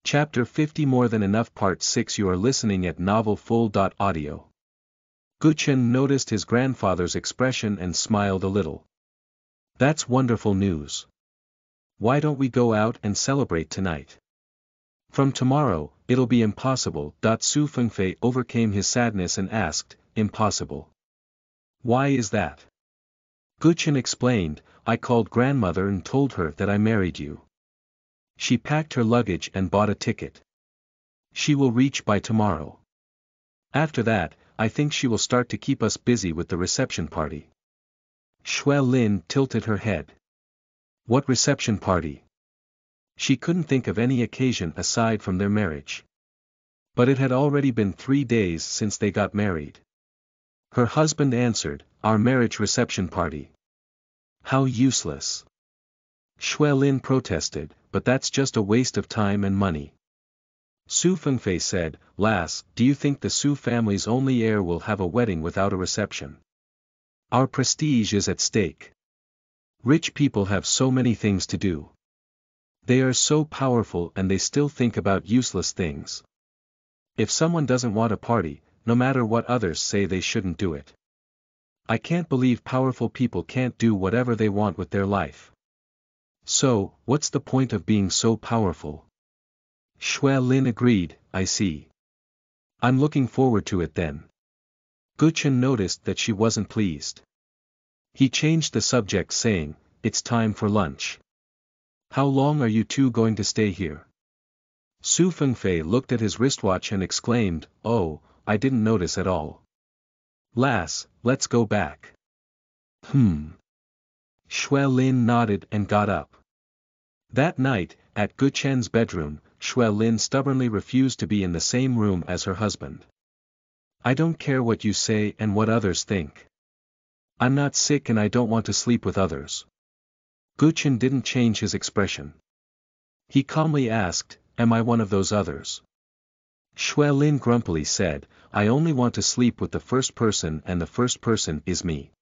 Chapter 50 More Than Enough Part 6 You are listening at novelfull.audio. Guchen noticed his grandfather's expression and smiled a little. That's wonderful news. Why don't we go out and celebrate tonight? From tomorrow, it'll be impossible. Su Fengfei overcame his sadness and asked, Impossible? Why is that? Guchen explained, I called grandmother and told her that I married you. She packed her luggage and bought a ticket. She will reach by tomorrow. After that, I think she will start to keep us busy with the reception party. Xue Lin tilted her head. What reception party? She couldn't think of any occasion aside from their marriage. But it had already been 3 days since they got married. Her husband answered, Our marriage reception party. How useless. Xue Lin protested, but that's just a waste of time and money. Su Fengfei said, Lass, do you think the Su family's only heir will have a wedding without a reception? Our prestige is at stake. Rich people have so many things to do. They are so powerful and they still think about useless things. If someone doesn't want a party, no matter what others say they shouldn't do it. I can't believe powerful people can't do whatever they want with their life. So, what's the point of being so powerful? Xue Lin agreed, I see. I'm looking forward to it then. Guchen noticed that she wasn't pleased. He changed the subject saying, It's time for lunch. How long are you two going to stay here? Su Fengfei looked at his wristwatch and exclaimed, Oh, I didn't notice at all. Lass, let's go back. Xue Lin nodded and got up. That night, at Guchen's bedroom, Xue Lin stubbornly refused to be in the same room as her husband. I don't care what you say and what others think. I'm not sick and I don't want to sleep with others. Guchen didn't change his expression. He calmly asked, Am I one of those others? Xue Lin grumpily said, I only want to sleep with the first person and the first person is me.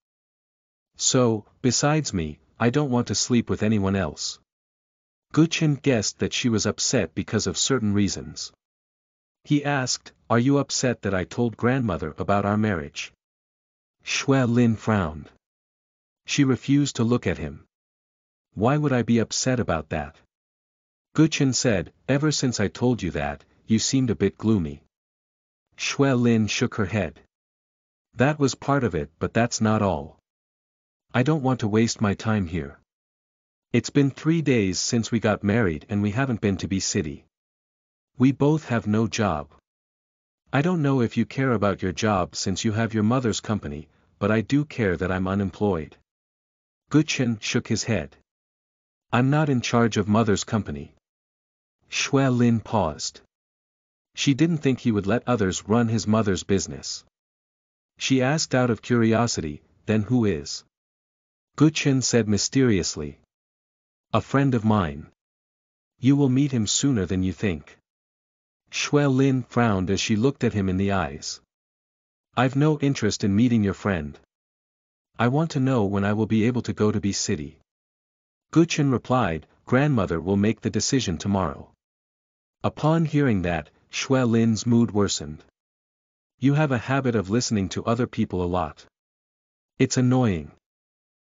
So, besides me, I don't want to sleep with anyone else. Guchen guessed that she was upset because of certain reasons. He asked, Are you upset that I told grandmother about our marriage? Xue Lin frowned. She refused to look at him. Why would I be upset about that? Guchen said, Ever since I told you that, you seemed a bit gloomy. Xue Lin shook her head. That was part of it, but that's not all. I don't want to waste my time here. It's been 3 days since we got married and we haven't been to B City. We both have no job. I don't know if you care about your job since you have your mother's company, but I do care that I'm unemployed. Guchen shook his head. I'm not in charge of mother's company. Xue Lin paused. She didn't think he would let others run his mother's business. She asked out of curiosity, Then who is? Guchen said mysteriously. A friend of mine. You will meet him sooner than you think. Xue Lin frowned as she looked at him in the eyes. I've no interest in meeting your friend. I want to know when I will be able to go to B City. Guchen replied, Grandmother will make the decision tomorrow. Upon hearing that, Xue Lin's mood worsened. You have a habit of listening to other people a lot. It's annoying.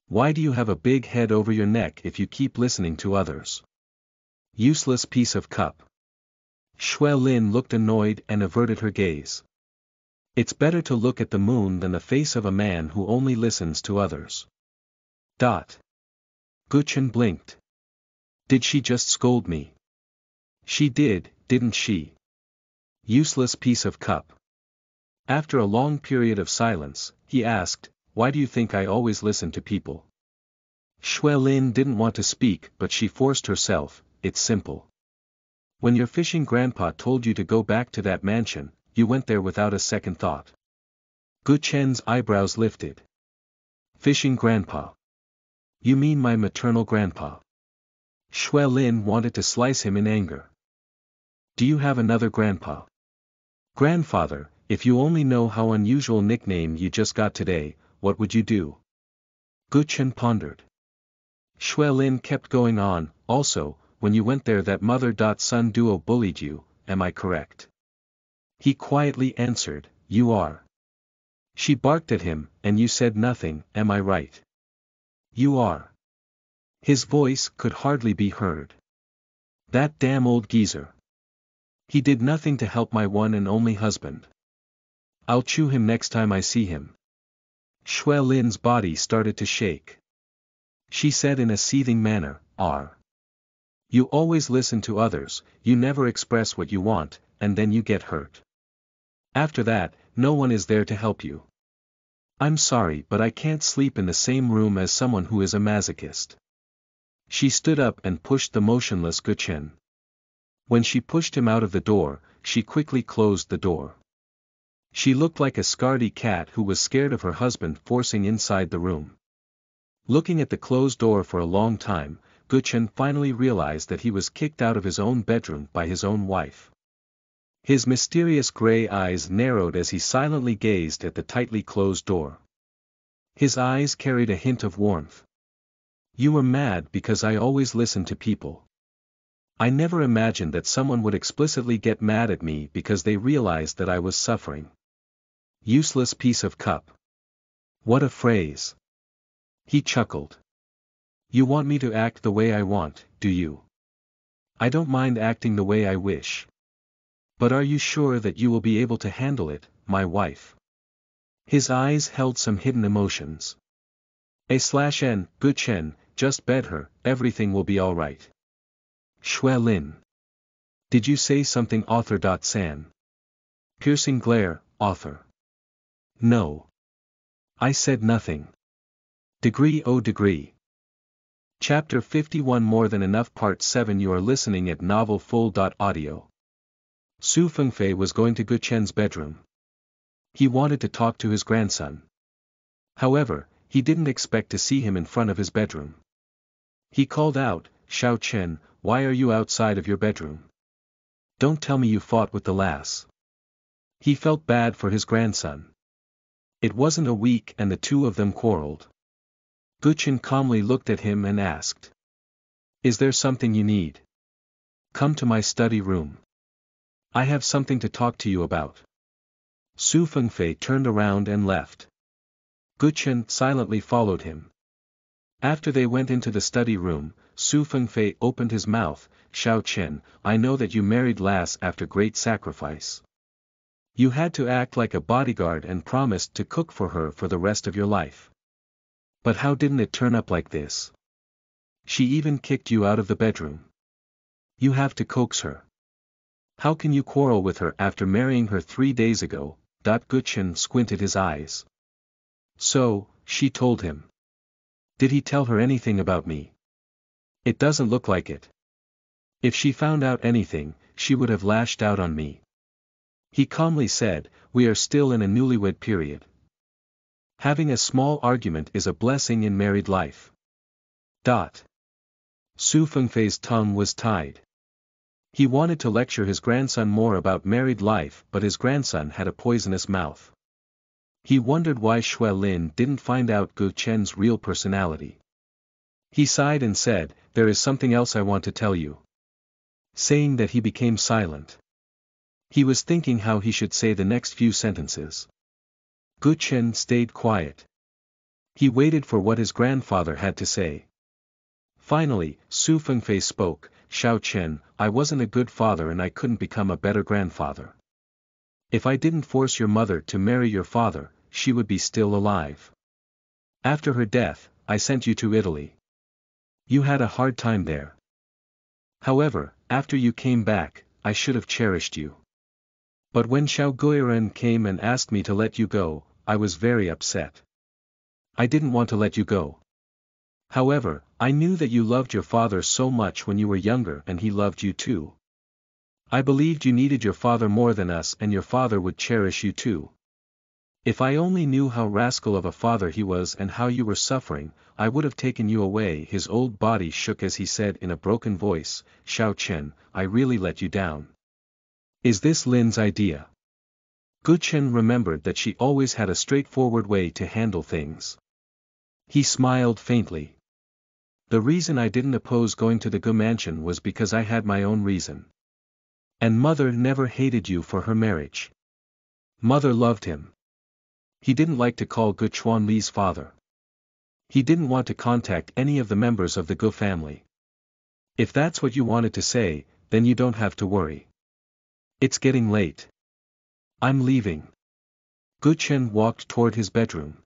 Why do you have a big head over your neck if you keep listening to others? Useless piece of cup. Xue Lin looked annoyed and averted her gaze. It's better to look at the moon than the face of a man who only listens to others. Guchen blinked. Did she just scold me? She did, didn't she? Useless piece of cup. After a long period of silence, he asked, Why do you think I always listen to people? Xue Lin didn't want to speak but she forced herself, It's simple. When your fishing grandpa told you to go back to that mansion, you went there without a second thought. Guchen's eyebrows lifted. Fishing grandpa. You mean my maternal grandpa? Xue Lin wanted to slice him in anger. Do you have another grandpa? Grandfather, if you only know how unusual nickname you just got today, what would you do? Guchen pondered. Xue Lin kept going on, Also, when you went there that mother-son duo bullied you, am I correct? He quietly answered, you are. She barked at him, and you said nothing, am I right? You are. His voice could hardly be heard. That damn old geezer. He did nothing to help my one and only husband. I'll chew him next time I see him. Shui Lin's body started to shake. She said in a seething manner, You always listen to others, you never express what you want, and then you get hurt. After that, no one is there to help you. I'm sorry but I can't sleep in the same room as someone who is a masochist. She stood up and pushed the motionless Guchen. When she pushed him out of the door, she quickly closed the door. She looked like a scaredy cat who was scared of her husband forcing inside the room. Looking at the closed door for a long time, Guchen finally realized that he was kicked out of his own bedroom by his own wife. His mysterious gray eyes narrowed as he silently gazed at the tightly closed door. His eyes carried a hint of warmth. You were mad because I always listen to people. I never imagined that someone would explicitly get mad at me because they realized that I was suffering. Useless piece of cup. What a phrase. He chuckled. You want me to act the way I want, do you? I don't mind acting the way I wish. But are you sure that you will be able to handle it, my wife? His eyes held some hidden emotions. A/N, Guchen, just bed her, everything will be alright. Shui Lin. Did you say something author? San. Piercing glare, author. No. I said nothing. Degree oh degree. Chapter 51 More Than Enough Part 7 You are listening at novelfull.audio. Su Fengfei was going to Guchen's bedroom. He wanted to talk to his grandson. However, he didn't expect to see him in front of his bedroom. He called out, Xiao Chen, why are you outside of your bedroom? Don't tell me you fought with the lass. He felt bad for his grandson. It wasn't a week and the two of them quarreled. Guchen calmly looked at him and asked. Is there something you need? Come to my study room. I have something to talk to you about. Su Fengfei turned around and left. Guchen silently followed him. After they went into the study room, Su Fengfei opened his mouth, Xiao Chen, I know that you married lass after great sacrifice. You had to act like a bodyguard and promised to cook for her for the rest of your life. But how didn't it turn up like this? She even kicked you out of the bedroom. You have to coax her. How can you quarrel with her after marrying her 3 days ago? Guchen squinted his eyes. So, she told him. Did he tell her anything about me? It doesn't look like it. If she found out anything, she would have lashed out on me. He calmly said, we are still in a newlywed period. Having a small argument is a blessing in married life. Su Fengfei's tongue was tied. He wanted to lecture his grandson more about married life but his grandson had a poisonous mouth. He wondered why Shui Lin didn't find out Guchen's real personality. He sighed and said, there is something else I want to tell you. Saying that he became silent. He was thinking how he should say the next few sentences. Guchen stayed quiet. He waited for what his grandfather had to say. Finally, Su Fengfei spoke, Xiao Chen, I wasn't a good father and I couldn't become a better grandfather. If I didn't force your mother to marry your father, she would be still alive. After her death, I sent you to Italy. You had a hard time there. However, after you came back, I should have cherished you. But when Xiao Guiren came and asked me to let you go, I was very upset. I didn't want to let you go. However, I knew that you loved your father so much when you were younger and he loved you too. I believed you needed your father more than us and your father would cherish you too. If I only knew how rascal of a father he was and how you were suffering, I would have taken you away. His old body shook as he said in a broken voice, Xiao Chen, I really let you down. Is this Lin's idea? Guchen remembered that she always had a straightforward way to handle things. He smiled faintly. The reason I didn't oppose going to the Gu mansion was because I had my own reason. And mother never hated you for her marriage. Mother loved him. He didn't like to call Gu Chuanli's father. He didn't want to contact any of the members of the Gu family. If that's what you wanted to say, then you don't have to worry. It's getting late. I'm leaving. Gu Chen walked toward his bedroom.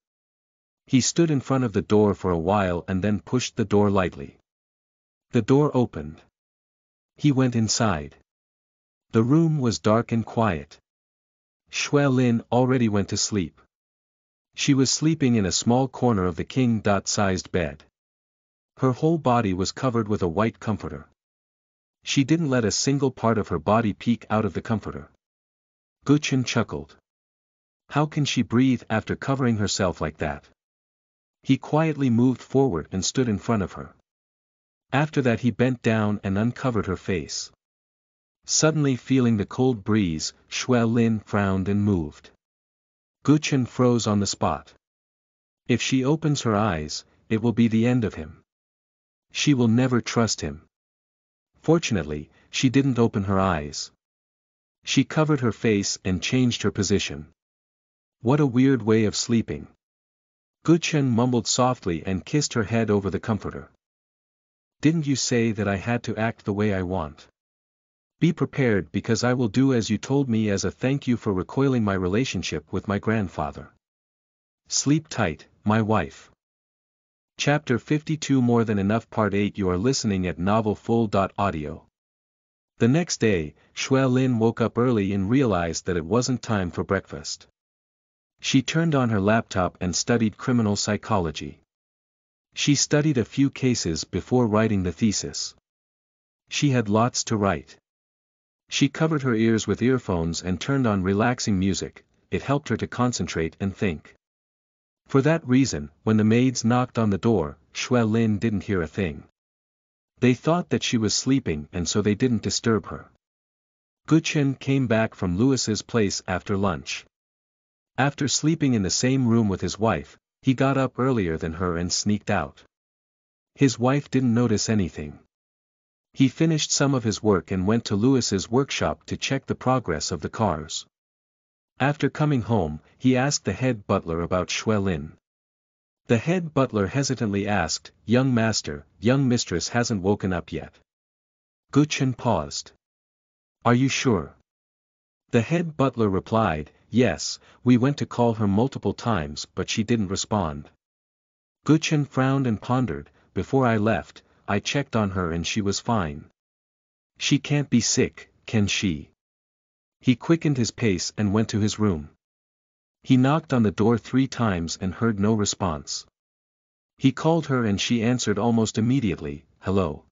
He stood in front of the door for a while and then pushed the door lightly. The door opened. He went inside. The room was dark and quiet. Xue Lin already went to sleep. She was sleeping in a small corner of the king-sized bed. Her whole body was covered with a white comforter. She didn't let a single part of her body peek out of the comforter. Gu Chen chuckled. How can she breathe after covering herself like that? He quietly moved forward and stood in front of her. After that he bent down and uncovered her face. Suddenly feeling the cold breeze, Xue Lin frowned and moved. Gu Chen froze on the spot. If she opens her eyes, it will be the end of him. She will never trust him. Fortunately, she didn't open her eyes. She covered her face and changed her position. What a weird way of sleeping. Gu Chen mumbled softly and kissed her head over the comforter. Didn't you say that I had to act the way I want? Be prepared because I will do as you told me as a thank you for recoiling my relationship with my grandfather. Sleep tight, my wife. Chapter 52 More Than Enough Part 8 You are listening at novelfull.audio. The next day, Xue Lin woke up early and realized that it wasn't time for breakfast. She turned on her laptop and studied criminal psychology. She studied a few cases before writing the thesis. She had lots to write. She covered her ears with earphones and turned on relaxing music. It helped her to concentrate and think. For that reason, when the maids knocked on the door, Xue Lin didn't hear a thing. They thought that she was sleeping and so they didn't disturb her. Gu Chen came back from Louis's place after lunch. After sleeping in the same room with his wife, he got up earlier than her and sneaked out. His wife didn't notice anything. He finished some of his work and went to Louis's workshop to check the progress of the cars. After coming home, he asked the head butler about Xue Lin. The head butler hesitantly asked, "Young master, young mistress hasn't woken up yet." Gu Chen paused. "Are you sure?" The head butler replied, "Yes, we went to call her multiple times but she didn't respond." Gu Chen frowned and pondered, "Before I left, I checked on her and she was fine. She can't be sick, can she?" He quickened his pace and went to his room. He knocked on the door 3 times and heard no response. He called her and she answered almost immediately, "Hello."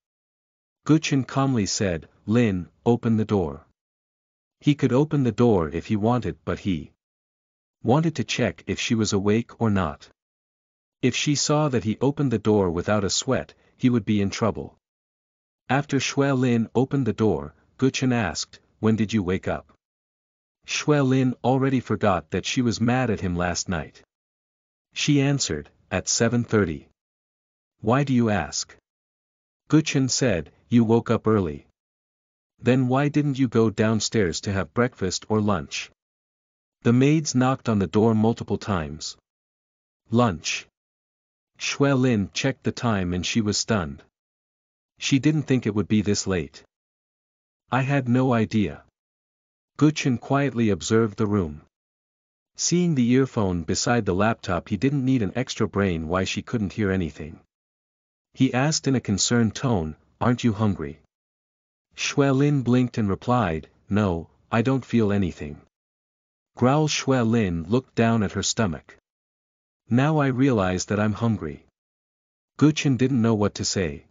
Gu Chen calmly said, "Lin, open the door." He could open the door if he wanted but he wanted to check if she was awake or not. If she saw that he opened the door without a sweat, he would be in trouble. After Xue Lin opened the door, Gu Chen asked, "When did you wake up?" Xue Lin already forgot that she was mad at him last night. She answered, "At 7:30. Why do you ask?" Gu Chen said, "You woke up early. Then why didn't you go downstairs to have breakfast or lunch?" The maids knocked on the door multiple times. Lunch. Xue Lin checked the time and she was stunned. She didn't think it would be this late. "I had no idea." Gu Chen quietly observed the room. Seeing the earphone beside the laptop, he didn't need an extra brain why she couldn't hear anything. He asked in a concerned tone, "Aren't you hungry?" Xue Lin blinked and replied, "No, I don't feel anything." Growl. Xue Lin looked down at her stomach. "Now I realize that I'm hungry." Gu Chen didn't know what to say.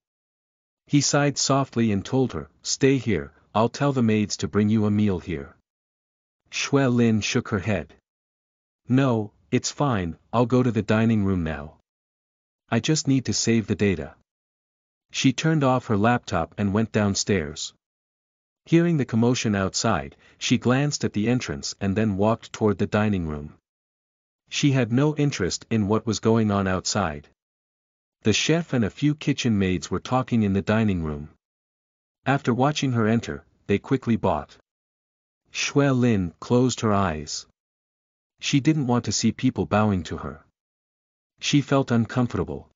He sighed softly and told her, "Stay here, I'll tell the maids to bring you a meal here." Xue Lin shook her head. "No, it's fine, I'll go to the dining room now. I just need to save the data." She turned off her laptop and went downstairs. Hearing the commotion outside, she glanced at the entrance and then walked toward the dining room. She had no interest in what was going on outside. The chef and a few kitchen maids were talking in the dining room. After watching her enter, they quickly bought. Shui Lin closed her eyes. She didn't want to see people bowing to her. She felt uncomfortable.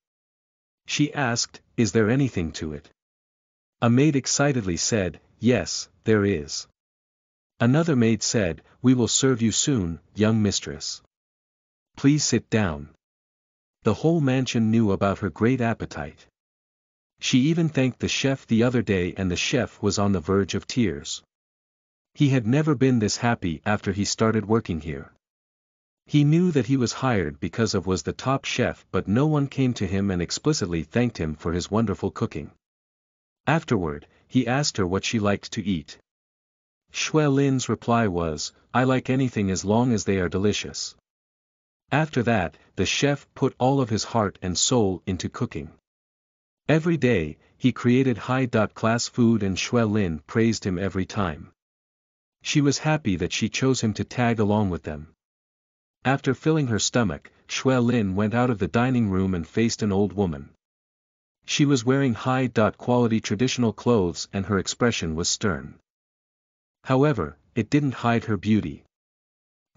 She asked, "Is there anything to it?" A maid excitedly said, "Yes, there is." Another maid said, "We will serve you soon, young mistress. Please sit down." The whole mansion knew about her great appetite. She even thanked the chef the other day, and the chef was on the verge of tears. He had never been this happy after he started working here. He knew that he was hired because of was the top chef, but no one came to him and explicitly thanked him for his wonderful cooking. Afterward, he asked her what she liked to eat. Shui Lin's reply was, "I like anything as long as they are delicious." After that, the chef put all of his heart and soul into cooking. Every day, he created high-class food, and Shui Lin praised him every time. She was happy that she chose him to tag along with them. After filling her stomach, Shui Lin went out of the dining room and faced an old woman. She was wearing high-quality traditional clothes and her expression was stern. However, it didn't hide her beauty.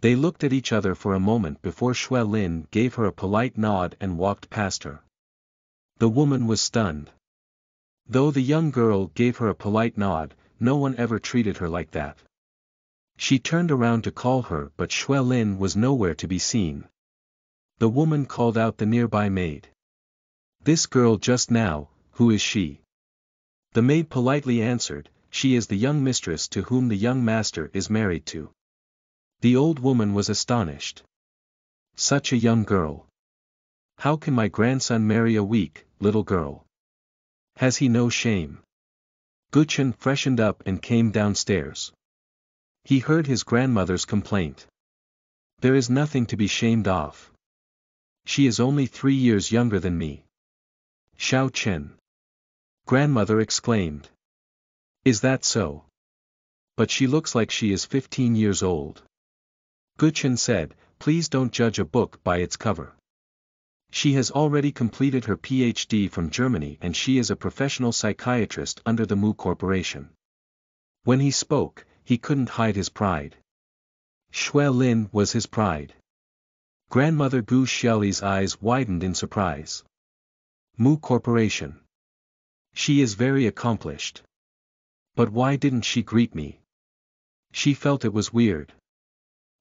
They looked at each other for a moment before Shui Lin gave her a polite nod and walked past her. The woman was stunned. Though the young girl gave her a polite nod, no one ever treated her like that. She turned around to call her, but Shui Lin was nowhere to be seen. The woman called out the nearby maid. "This girl just now, who is she?" The maid politely answered, "She is the young mistress to whom the young master is married to." The old woman was astonished. Such a young girl. How can my grandson marry a weak, little girl? Has he no shame? Guchen freshened up and came downstairs. He heard his grandmother's complaint. "There is nothing to be shamed of. She is only 3 years younger than me." "Xiao Chen." Grandmother exclaimed. "Is that so? But she looks like she is 15 years old." Guchen said, "Please don't judge a book by its cover. She has already completed her PhD from Germany and she is a professional psychiatrist under the Mu Corporation." When he spoke, he couldn't hide his pride. Shui Lin was his pride. Grandmother Gu Xiaoli's eyes widened in surprise. Mu Corporation. She is very accomplished. But why didn't she greet me? She felt it was weird.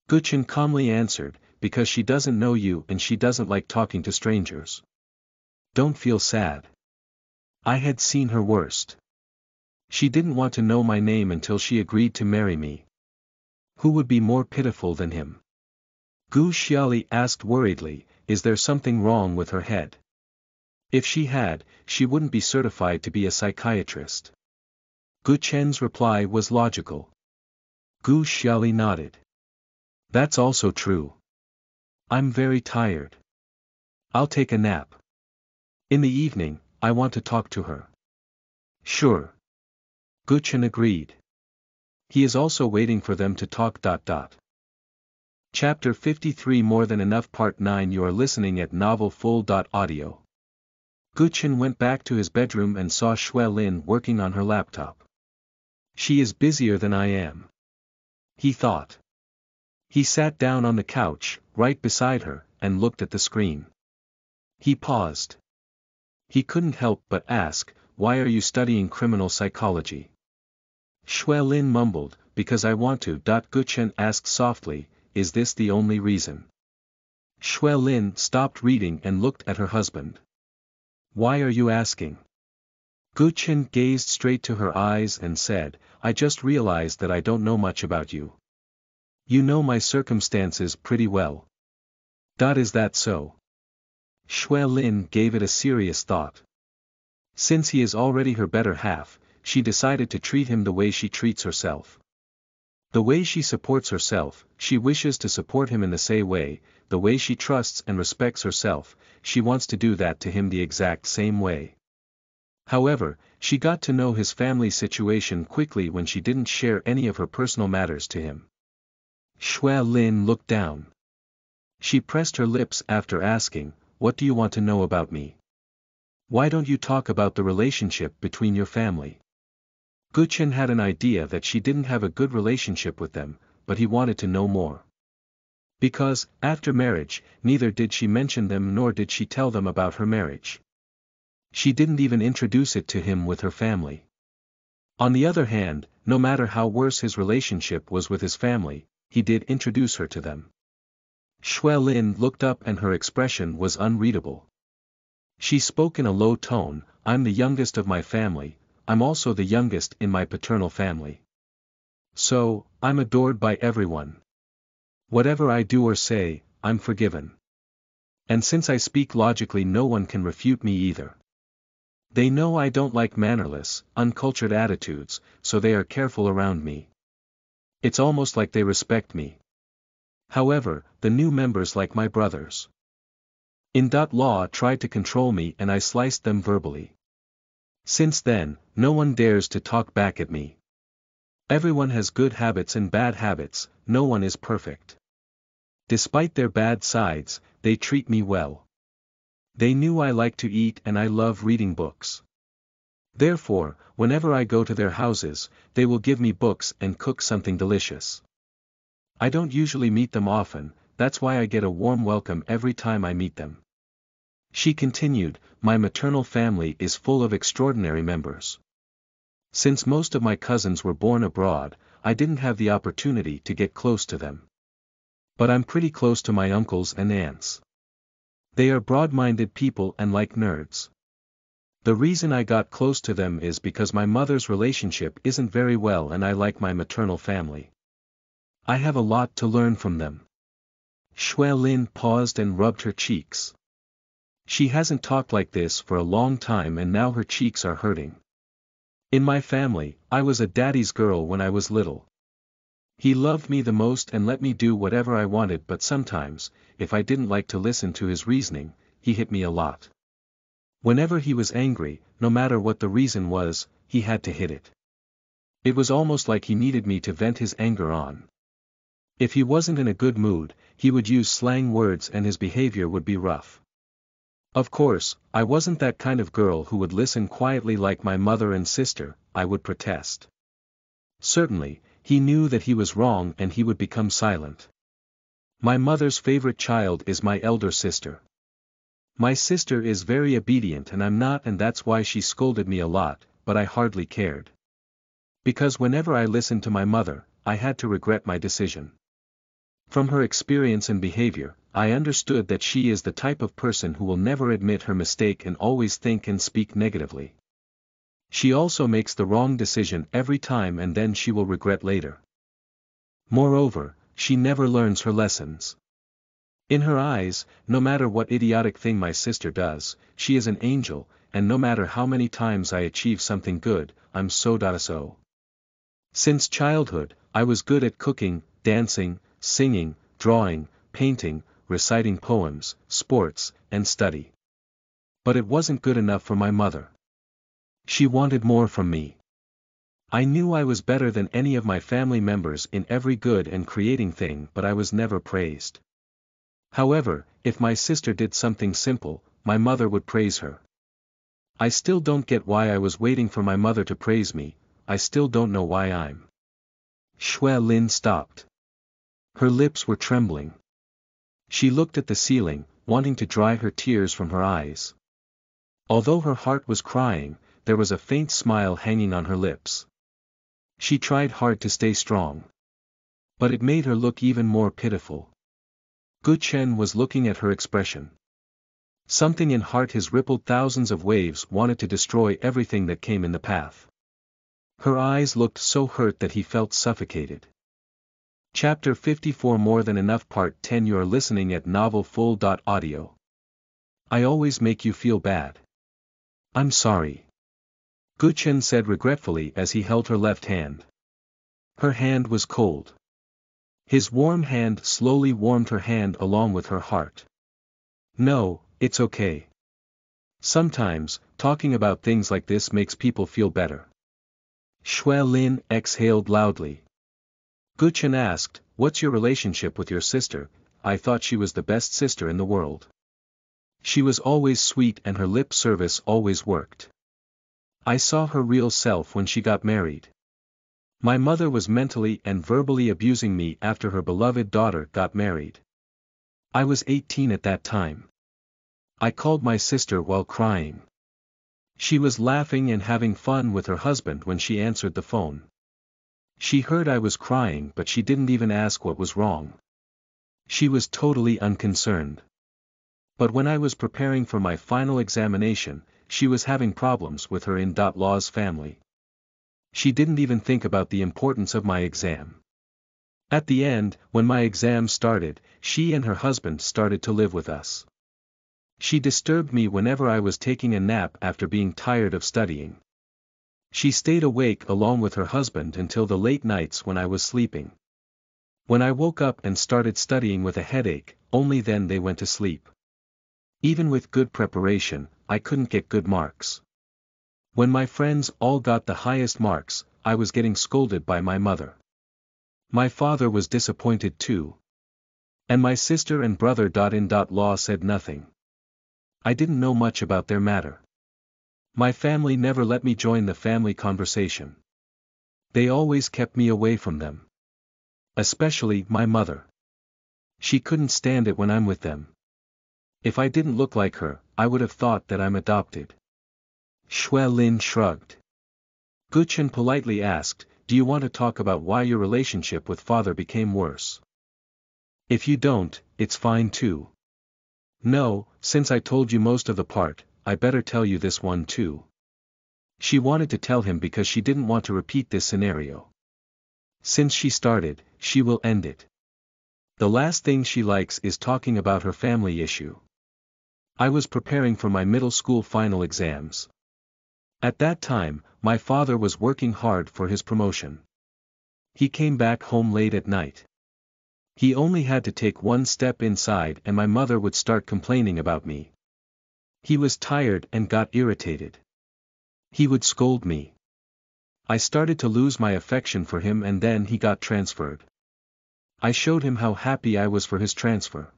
Guchen calmly answered, "Because she doesn't know you and she doesn't like talking to strangers. Don't feel sad. I had seen her worst. She didn't want to know my name until she agreed to marry me. Who would be more pitiful than him?" Gu Xiaoli asked worriedly, "Is there something wrong with her head?" If she had, she wouldn't be certified to be a psychiatrist. Gu Chen's reply was logical. Gu Xiaoli nodded. "That's also true. I'm very tired. I'll take a nap. In the evening, I want to talk to her." "Sure." Gu Chen agreed. He is also waiting for them to talk. Chapter 53 More Than Enough Part 9 You are listening at novelfull.audio. Gu Chen went back to his bedroom and saw Shui Lin working on her laptop. "She is busier than I am," he thought. He sat down on the couch, right beside her, and looked at the screen. He paused. He couldn't help but ask, "Why are you studying criminal psychology?" Shui Lin mumbled, "Because I want to." Gu Chen asked softly, "Is this the only reason?" Shui Lin stopped reading and looked at her husband. "Why are you asking?" Gu Chen gazed straight to her eyes and said, "I just realized that I don't know much about you. You know my circumstances pretty well." Is that so?" Shui Lin gave it a serious thought. Since he is already her better half, she decided to treat him the way she treats herself. The way she supports herself, she wishes to support him in the same way. The way she trusts and respects herself, she wants to do that to him the exact same way. However, she got to know his family situation quickly when she didn't share any of her personal matters to him. Shui Lin looked down. She pressed her lips after asking, "What do you want to know about me?" Why don't you talk about the relationship between your family? Guchen had an idea that she didn't have a good relationship with them, but he wanted to know more. Because, after marriage, neither did she mention them nor did she tell them about her marriage. She didn't even introduce it to him with her family. On the other hand, no matter how worse his relationship was with his family, he did introduce her to them. Shui Lin looked up and her expression was unreadable. She spoke in a low tone, I'm the youngest of my family, I'm also the youngest in my paternal family. So, I'm adored by everyone. Whatever I do or say, I'm forgiven. And since I speak logically no one can refute me either. They know I don't like mannerless, uncultured attitudes, so they are careful around me. It's almost like they respect me. However, the new members like my brothers. Law tried to control me and I sliced them verbally. Since then, no one dares to talk back at me. Everyone has good habits and bad habits, no one is perfect. Despite their bad sides, they treat me well. They knew I like to eat and I love reading books. Therefore, whenever I go to their houses, they will give me books and cook something delicious. I don't usually meet them often, that's why I get a warm welcome every time I meet them. She continued, my maternal family is full of extraordinary members. Since most of my cousins were born abroad, I didn't have the opportunity to get close to them. But I'm pretty close to my uncles and aunts. They are broad-minded people and like nerds. The reason I got close to them is because my mother's relationship isn't very well and I like my maternal family. I have a lot to learn from them. Shui Lin paused and rubbed her cheeks. She hasn't talked like this for a long time and now her cheeks are hurting. In my family, I was a daddy's girl when I was little. He loved me the most and let me do whatever I wanted, but sometimes, if I didn't like to listen to his reasoning, he hit me a lot. Whenever he was angry, no matter what the reason was, he had to hit it. It was almost like he needed me to vent his anger on. If he wasn't in a good mood, he would use slang words and his behavior would be rough. Of course, I wasn't that kind of girl who would listen quietly like my mother and sister, I would protest. Certainly, he knew that he was wrong and he would become silent. My mother's favorite child is my elder sister. My sister is very obedient and I'm not, and that's why she scolded me a lot, but I hardly cared. Because whenever I listened to my mother, I had to regret my decision. From her experience and behavior, I understood that she is the type of person who will never admit her mistake and always think and speak negatively. She also makes the wrong decision every time and then she will regret later. Moreover, she never learns her lessons. In her eyes, no matter what idiotic thing my sister does, she is an angel, and no matter how many times I achieve something good, I'm so. Since childhood, I was good at cooking, dancing, singing, drawing, painting, reciting poems, sports, and study. But it wasn't good enough for my mother. She wanted more from me. I knew I was better than any of my family members in every good and creating thing, but I was never praised. However, if my sister did something simple, my mother would praise her. I still don't get why I was waiting for my mother to praise me, I still don't know why I'm. Shui Lin stopped. Her lips were trembling. She looked at the ceiling, wanting to dry her tears from her eyes. Although her heart was crying, there was a faint smile hanging on her lips. She tried hard to stay strong. But it made her look even more pitiful. Gu Chen was looking at her expression. Something in heart his rippled thousands of waves wanted to destroy everything that came in the path. Her eyes looked so hurt that he felt suffocated. Chapter 54 More Than Enough Part 10 You are listening at novelfull.audio. I always make you feel bad. I'm sorry. Gu Chen said regretfully as he held her left hand. Her hand was cold. His warm hand slowly warmed her hand along with her heart. No, it's okay. Sometimes, talking about things like this makes people feel better. Shui Lin exhaled loudly. Gu Chen asked, what's your relationship with your sister? I thought she was the best sister in the world. She was always sweet and her lip service always worked. I saw her real self when she got married. My mother was mentally and verbally abusing me after her beloved daughter got married. I was 18 at that time. I called my sister while crying. She was laughing and having fun with her husband when she answered the phone. She heard I was crying but she didn't even ask what was wrong. She was totally unconcerned. But when I was preparing for my final examination, she was having problems with her in-laws family. She didn't even think about the importance of my exam. At the end, when my exam started, she and her husband started to live with us. She disturbed me whenever I was taking a nap after being tired of studying. She stayed awake along with her husband until the late nights when I was sleeping. When I woke up and started studying with a headache, only then they went to sleep. Even with good preparation, I couldn't get good marks. When my friends all got the highest marks, I was getting scolded by my mother. My father was disappointed too. And my sister and brother-in-law said nothing. I didn't know much about their matter. My family never let me join the family conversation. They always kept me away from them. Especially my mother. She couldn't stand it when I'm with them. If I didn't look like her, I would have thought that I'm adopted. Xue Lin shrugged. Guchen politely asked, "Do you want to talk about why your relationship with father became worse? If you don't, it's fine too." "No, since I told you most of the part, I better tell you this one too." She wanted to tell him because she didn't want to repeat this scenario. Since she started, she will end it. The last thing she likes is talking about her family issue. I was preparing for my middle school final exams. At that time, my father was working hard for his promotion. He came back home late at night. He only had to take one step inside and my mother would start complaining about me. He was tired and got irritated. He would scold me. I started to lose my affection for him and then he got transferred. I showed him how happy I was for his transfer.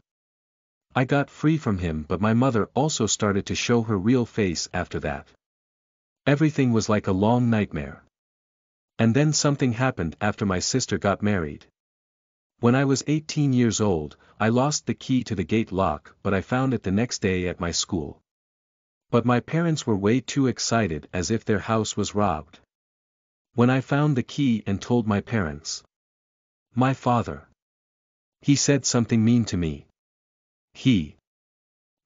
I got free from him but my mother also started to show her real face after that. Everything was like a long nightmare. And then something happened after my sister got married. When I was 18 years old, I lost the key to the gate lock but I found it the next day at my school. But my parents were way too excited as if their house was robbed. When I found the key and told my parents. My father. He said something mean to me.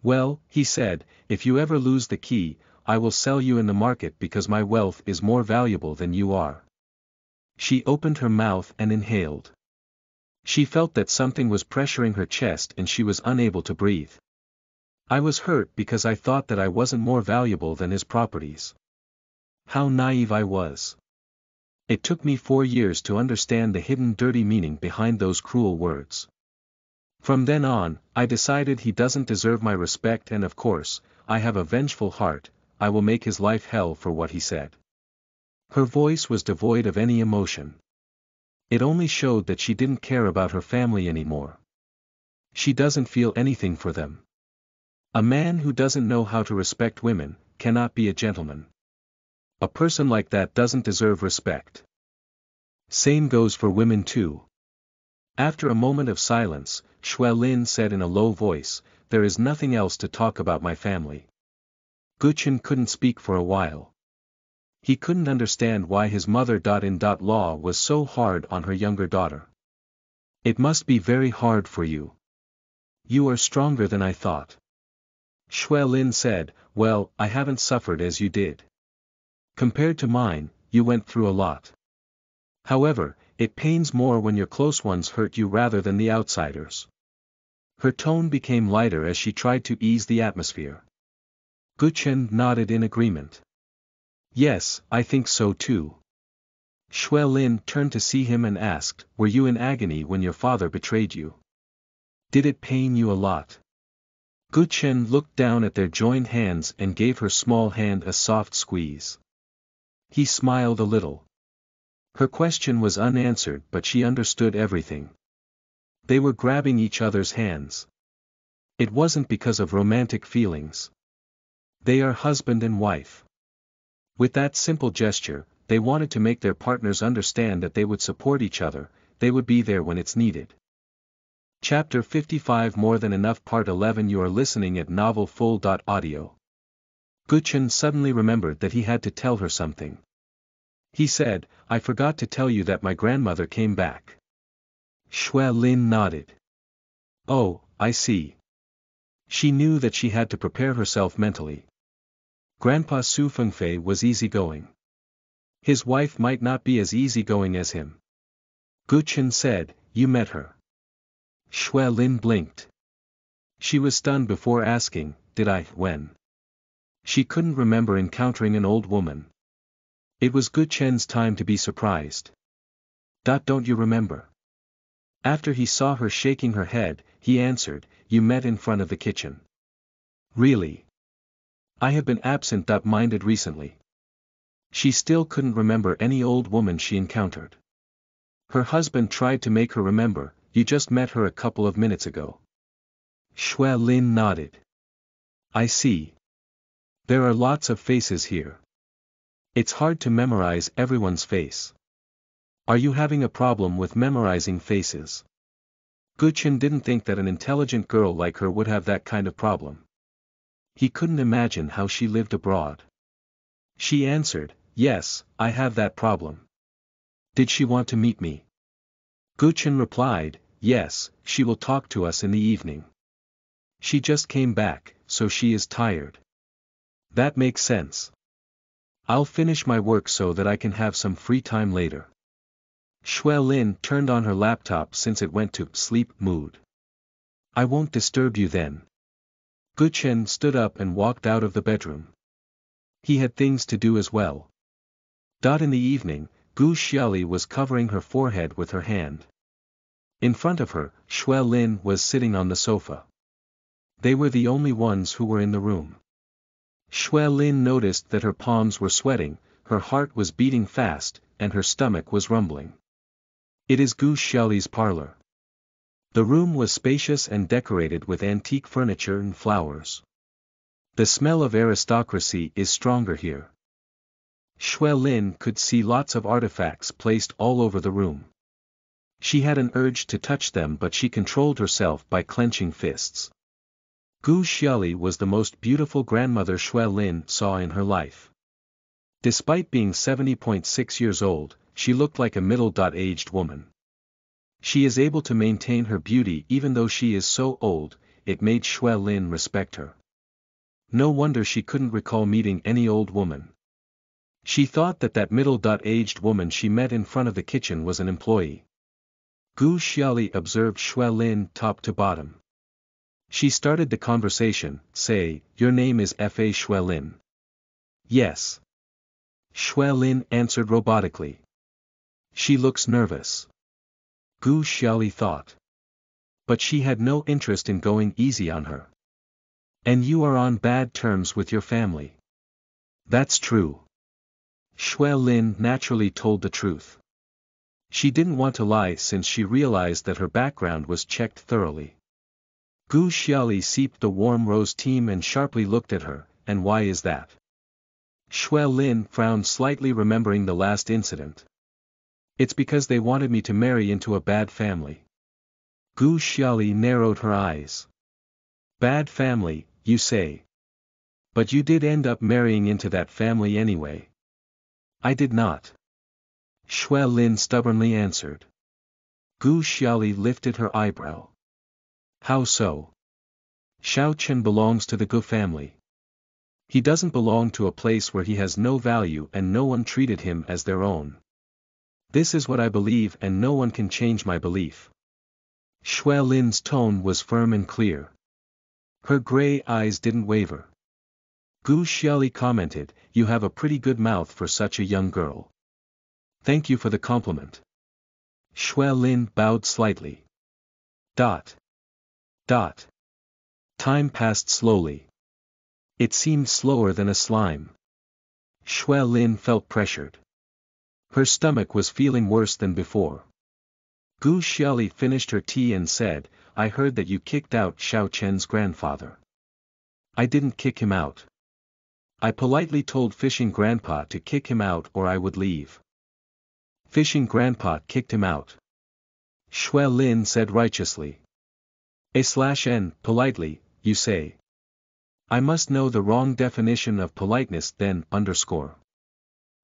Well, he said, "If you ever lose the key, I will sell you in the market because my wealth is more valuable than you are." She opened her mouth and inhaled. She felt that something was pressuring her chest and she was unable to breathe. I was hurt because I thought that I wasn't more valuable than his properties. How naive I was. It took me 4 years to understand the hidden dirty meaning behind those cruel words. From then on, I decided he doesn't deserve my respect and of course, I have a vengeful heart, I will make his life hell for what he said. Her voice was devoid of any emotion. It only showed that she didn't care about her family anymore. She doesn't feel anything for them. A man who doesn't know how to respect women, cannot be a gentleman. A person like that doesn't deserve respect. Same goes for women too. After a moment of silence, Xue Lin said in a low voice, "There is nothing else to talk about my family." Guchen couldn't speak for a while. He couldn't understand why his mother-in-law was so hard on her younger daughter. "It must be very hard for you. You are stronger than I thought." Xue Lin said, "Well, I haven't suffered as you did. Compared to mine, you went through a lot. However, it pains more when your close ones hurt you rather than the outsiders." Her tone became lighter as she tried to ease the atmosphere. Guchen nodded in agreement. "Yes, I think so too." Xue Lin turned to see him and asked, "Were you in agony when your father betrayed you? Did it pain you a lot?" Guchen looked down at their joined hands and gave her small hand a soft squeeze. He smiled a little. Her question was unanswered but she understood everything. They were grabbing each other's hands. It wasn't because of romantic feelings. They are husband and wife. With that simple gesture, they wanted to make their partners understand that they would support each other, they would be there when it's needed. Chapter 55 More Than Enough Part 11 You are listening at novelfull.audio. Guchen suddenly remembered that he had to tell her something. He said, I forgot to tell you that my grandmother came back. Xue Lin nodded. Oh, I see. She knew that she had to prepare herself mentally. Grandpa Su Fengfei was easygoing. His wife might not be as easygoing as him. Guchen said, You met her. Xue Lin blinked. She was stunned before asking, Did I, when? She couldn't remember encountering an old woman. It was Guchen's time to be surprised. Don't you remember? After he saw her shaking her head, he answered, You met in front of the kitchen. Really? I have been absent-minded recently. She still couldn't remember any old woman she encountered. Her husband tried to make her remember, You just met her a couple of minutes ago. Xue Lin nodded. I see. There are lots of faces here. It's hard to memorize everyone's face. Are you having a problem with memorizing faces? Guchen didn't think that an intelligent girl like her would have that kind of problem. He couldn't imagine how she lived abroad. She answered, Yes, I have that problem. Did she want to meet me? Guchen replied, Yes, she will talk to us in the evening. She just came back, so she is tired. That makes sense. I'll finish my work so that I can have some free time later. Xue Lin turned on her laptop since it went to sleep mode. I won't disturb you then. Guchen stood up and walked out of the bedroom. He had things to do as well. In the evening, Gu Xiaoli was covering her forehead with her hand. In front of her, Xue Lin was sitting on the sofa. They were the only ones who were in the room. Xue Lin noticed that her palms were sweating, her heart was beating fast, and her stomach was rumbling. It is Gu Xiaoli's parlor. The room was spacious and decorated with antique furniture and flowers. The smell of aristocracy is stronger here. Xue Lin could see lots of artifacts placed all over the room. She had an urge to touch them but she controlled herself by clenching fists. Gu Xiaoli was the most beautiful grandmother Xue Lin saw in her life. Despite being 70.6 years old, she looked like a middle-aged woman. She is able to maintain her beauty even though she is so old, it made Xue Lin respect her. No wonder she couldn't recall meeting any old woman. She thought that middle-aged woman she met in front of the kitchen was an employee. Gu Xiaoli observed Xue Lin top to bottom. She started the conversation, Say, your name is Fa Xue Lin. Yes. Xue Lin answered robotically. She looks nervous. Gu Xiaoli thought. But she had no interest in going easy on her. And you are on bad terms with your family. That's true. Xue Lin naturally told the truth. She didn't want to lie since she realized that her background was checked thoroughly. Gu Xiaoli sipped the warm rose tea and sharply looked at her, and why is that? Xue Lin frowned slightly remembering the last incident. It's because they wanted me to marry into a bad family. Gu Xiaoli narrowed her eyes. Bad family, you say? But you did end up marrying into that family anyway. I did not. Xue Lin stubbornly answered. Gu Xiaoli lifted her eyebrow. How so? Xiao Chen belongs to the Gu family. He doesn't belong to a place where he has no value and no one treated him as their own. This is what I believe and no one can change my belief. Xue Lin's tone was firm and clear. Her gray eyes didn't waver. Gu Xiaoli commented, You have a pretty good mouth for such a young girl. Thank you for the compliment. Xue Lin bowed slightly. Time passed slowly. It seemed slower than a slime. Xue Lin felt pressured. Her stomach was feeling worse than before. Gu Xiaoli finished her tea and said, I heard that you kicked out Xiao Chen's grandfather. I didn't kick him out. I politely told Fishing Grandpa to kick him out or I would leave. Fishing Grandpa kicked him out. Xue Lin said righteously. A/N, politely, you say. I must know the wrong definition of politeness then, underscore.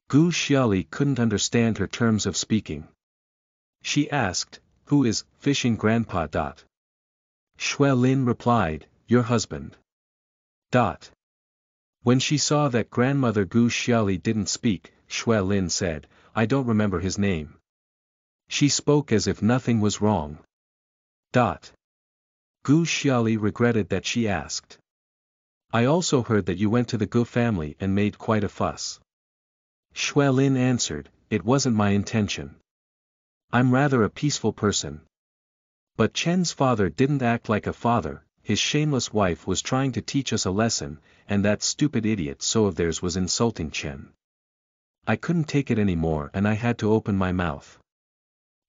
Gu Xiaoli couldn't understand her terms of speaking. She asked, who is Fishing Grandpa? Xue Lin replied, your husband. When she saw that grandmother Gu Xiaoli didn't speak, Xue Lin said, I don't remember his name. She spoke as if nothing was wrong. Gu Xiaoli regretted that she asked. I also heard that you went to the Gu family and made quite a fuss. Xue Lin answered, it wasn't my intention. I'm rather a peaceful person. But Chen's father didn't act like a father, his shameless wife was trying to teach us a lesson, and that stupid idiot so of theirs was insulting Chen. I couldn't take it anymore and I had to open my mouth.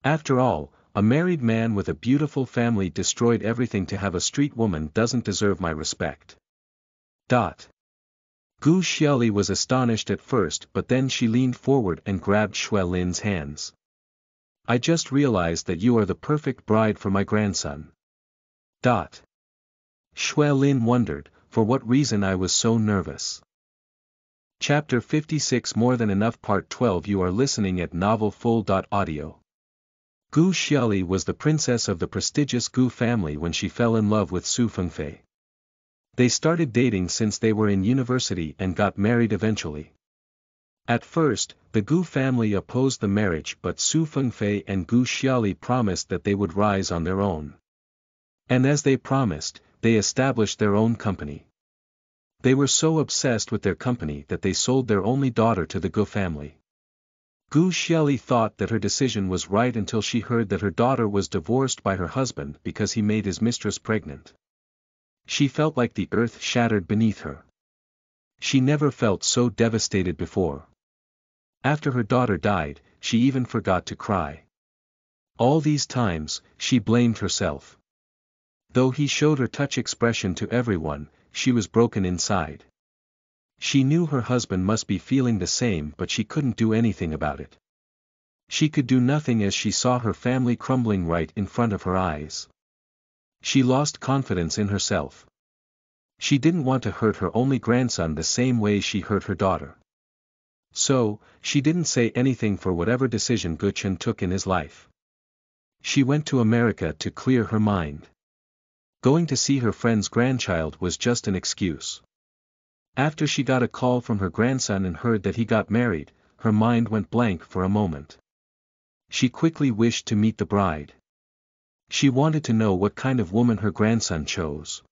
After all, a married man with a beautiful family destroyed everything to have a street woman doesn't deserve my respect. Gu Xiaoli was astonished at first but then she leaned forward and grabbed Xue Lin's hands. I just realized that you are the perfect bride for my grandson. Xue Lin wondered, for what reason I was so nervous. Chapter 56 More Than Enough Part 12 You are listening at novelfull.audio. Gu Xiaoli was the princess of the prestigious Gu family when she fell in love with Su Fengfei. They started dating since they were in university and got married eventually. At first, the Gu family opposed the marriage but Su Fengfei and Gu Xiaoli promised that they would rise on their own. And as they promised, they established their own company. They were so obsessed with their company that they sold their only daughter to the Gu family. Gu Xiaoli thought that her decision was right until she heard that her daughter was divorced by her husband because he made his mistress pregnant. She felt like the earth shattered beneath her. She never felt so devastated before. After her daughter died, she even forgot to cry. All these times, she blamed herself. Though he showed her touch expression to everyone, she was broken inside. She knew her husband must be feeling the same but she couldn't do anything about it. She could do nothing as she saw her family crumbling right in front of her eyes. She lost confidence in herself. She didn't want to hurt her only grandson the same way she hurt her daughter. So, she didn't say anything for whatever decision Gu Chen took in his life. She went to America to clear her mind. Going to see her friend's grandchild was just an excuse. After she got a call from her grandson and heard that he got married, her mind went blank for a moment. She quickly wished to meet the bride. She wanted to know what kind of woman her grandson chose.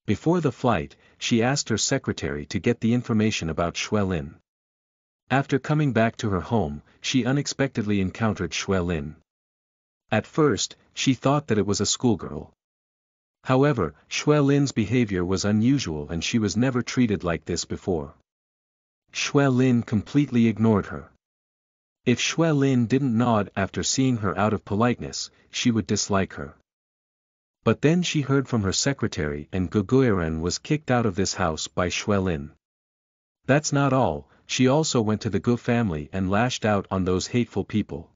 Before the flight, she asked her secretary to get the information about Xue Lin. After coming back to her home, she unexpectedly encountered Xue Lin. At first, she thought that it was a schoolgirl. However, Xue Lin's behavior was unusual and she was never treated like this before. Xue Lin completely ignored her. If Xue Lin didn't nod after seeing her out of politeness, she would dislike her. But then she heard from her secretary and Gu Guiren was kicked out of this house by Xue Lin. That's not all, she also went to the Gu family and lashed out on those hateful people.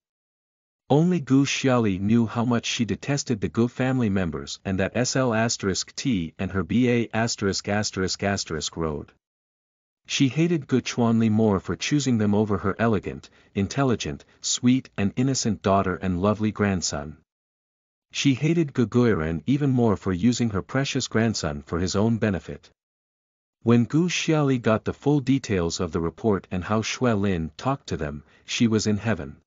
Only Gu Xiaoli knew how much she detested the Gu family members and that SL*T and her BA**** road. She hated Gu Chuanli more for choosing them over her elegant, intelligent, sweet and innocent daughter and lovely grandson. She hated Gu Guiren even more for using her precious grandson for his own benefit. When Gu Xiaoli got the full details of the report and how Xue Lin talked to them, she was in heaven.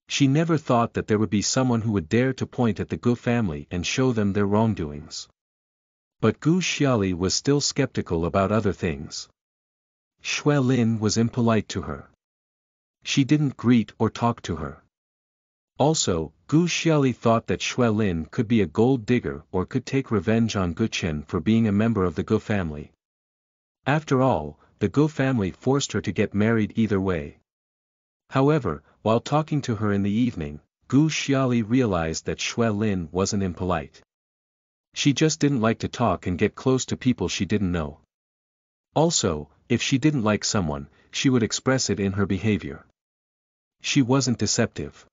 She never thought that there would be someone who would dare to point at the Gu family and show them their wrongdoings. But Gu Xiaoli was still skeptical about other things. Xue Lin was impolite to her. She didn't greet or talk to her. Also, Gu Xiaoli thought that Xue Lin could be a gold digger or could take revenge on Gu Chen for being a member of the Gu family. After all, the Gu family forced her to get married either way. However, while talking to her in the evening, Gu Xiaoli realized that Xue Lin wasn't impolite. She just didn't like to talk and get close to people she didn't know. Also, if she didn't like someone, she would express it in her behavior. She wasn't deceptive.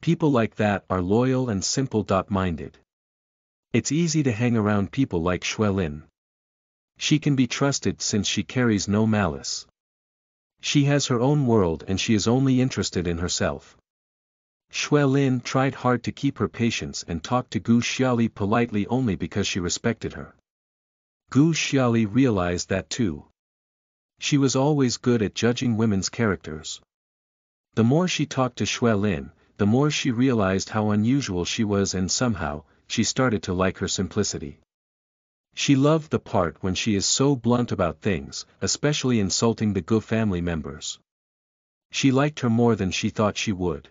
People like that are loyal and simple-minded. It's easy to hang around people like Xue Lin. She can be trusted since she carries no malice. She has her own world and she is only interested in herself. Xue Lin tried hard to keep her patience and talked to Gu Xiaoli politely only because she respected her. Gu Xiaoli realized that too. She was always good at judging women's characters. The more she talked to Xue Lin, the more she realized how unusual she was, and somehow, she started to like her simplicity. She loved the part when she is so blunt about things, especially insulting the Gu family members. She liked her more than she thought she would.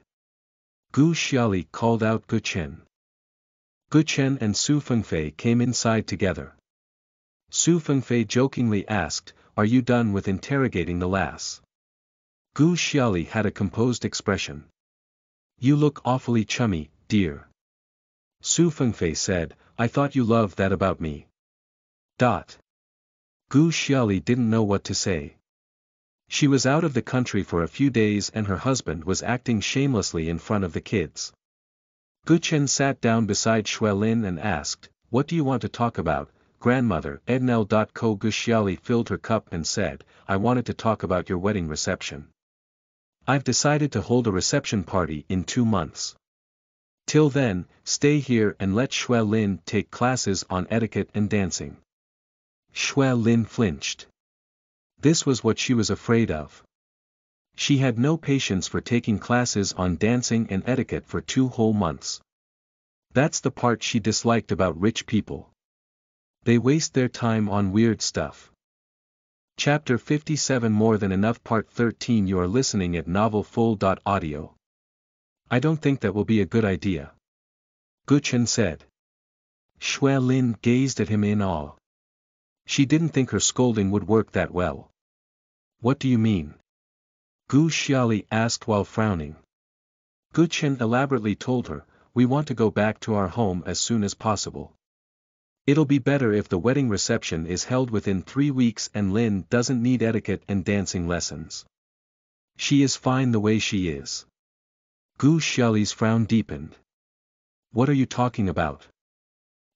Gu Xiaoli called out Gu Chen. Gu Chen and Su Fengfei came inside together. Su Fengfei jokingly asked, "Are you done with interrogating the lass?" Gu Xiaoli had a composed expression. "You look awfully chummy, dear." Su Fengfei said, "I thought you loved that about me." Gu Xiaoli didn't know what to say. She was out of the country for a few days and her husband was acting shamelessly in front of the kids. Gu Chen sat down beside Xue Lin and asked, "What do you want to talk about, grandmother?" Gu Xiaoli filled her cup and said, "I wanted to talk about your wedding reception. I've decided to hold a reception party in 2 months. Till then, stay here and let Xue Lin take classes on etiquette and dancing." Xue Lin flinched. This was what she was afraid of. She had no patience for taking classes on dancing and etiquette for 2 whole months. That's the part she disliked about rich people. They waste their time on weird stuff. Chapter 57 More Than Enough Part 13 You are listening at novelfull.audio. "I don't think that will be a good idea," Gu Chen said. Xue Lin gazed at him in awe. She didn't think her scolding would work that well. "What do you mean?" Gu Xiaoli asked while frowning. Gu Chen elaborately told her, "We want to go back to our home as soon as possible. It'll be better if the wedding reception is held within 3 weeks and Lin doesn't need etiquette and dancing lessons. She is fine the way she is." Gu Xiaoli's frown deepened. "What are you talking about?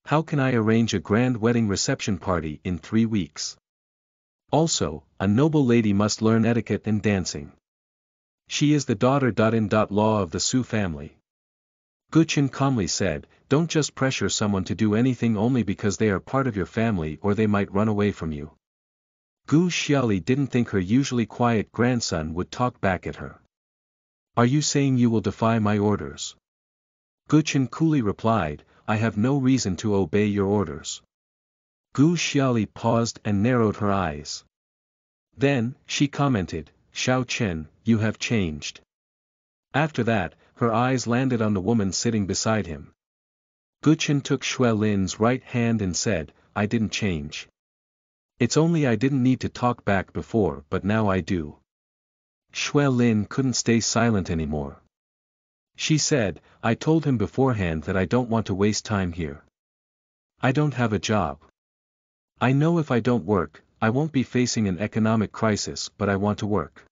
How can I arrange a grand wedding reception party in 3 weeks? Also, a noble lady must learn etiquette and dancing. She is the daughter-in-law of the Su family." Gu Chen calmly said, "Don't just pressure someone to do anything only because they are part of your family or they might run away from you." Gu Xiaoli didn't think her usually quiet grandson would talk back at her. "Are you saying you will defy my orders?" Gu Chen coolly replied, "I have no reason to obey your orders." Gu Xiaoli paused and narrowed her eyes. Then, she commented, "Xiao Chen, you have changed." After that, her eyes landed on the woman sitting beside him. Gu Chen took Xue Lin's right hand and said, "I didn't change. It's only I didn't need to talk back before, but now I do." Xue Lin couldn't stay silent anymore. She said, "I told him beforehand that I don't want to waste time here. I don't have a job. I know if I don't work, I won't be facing an economic crisis, but I want to work.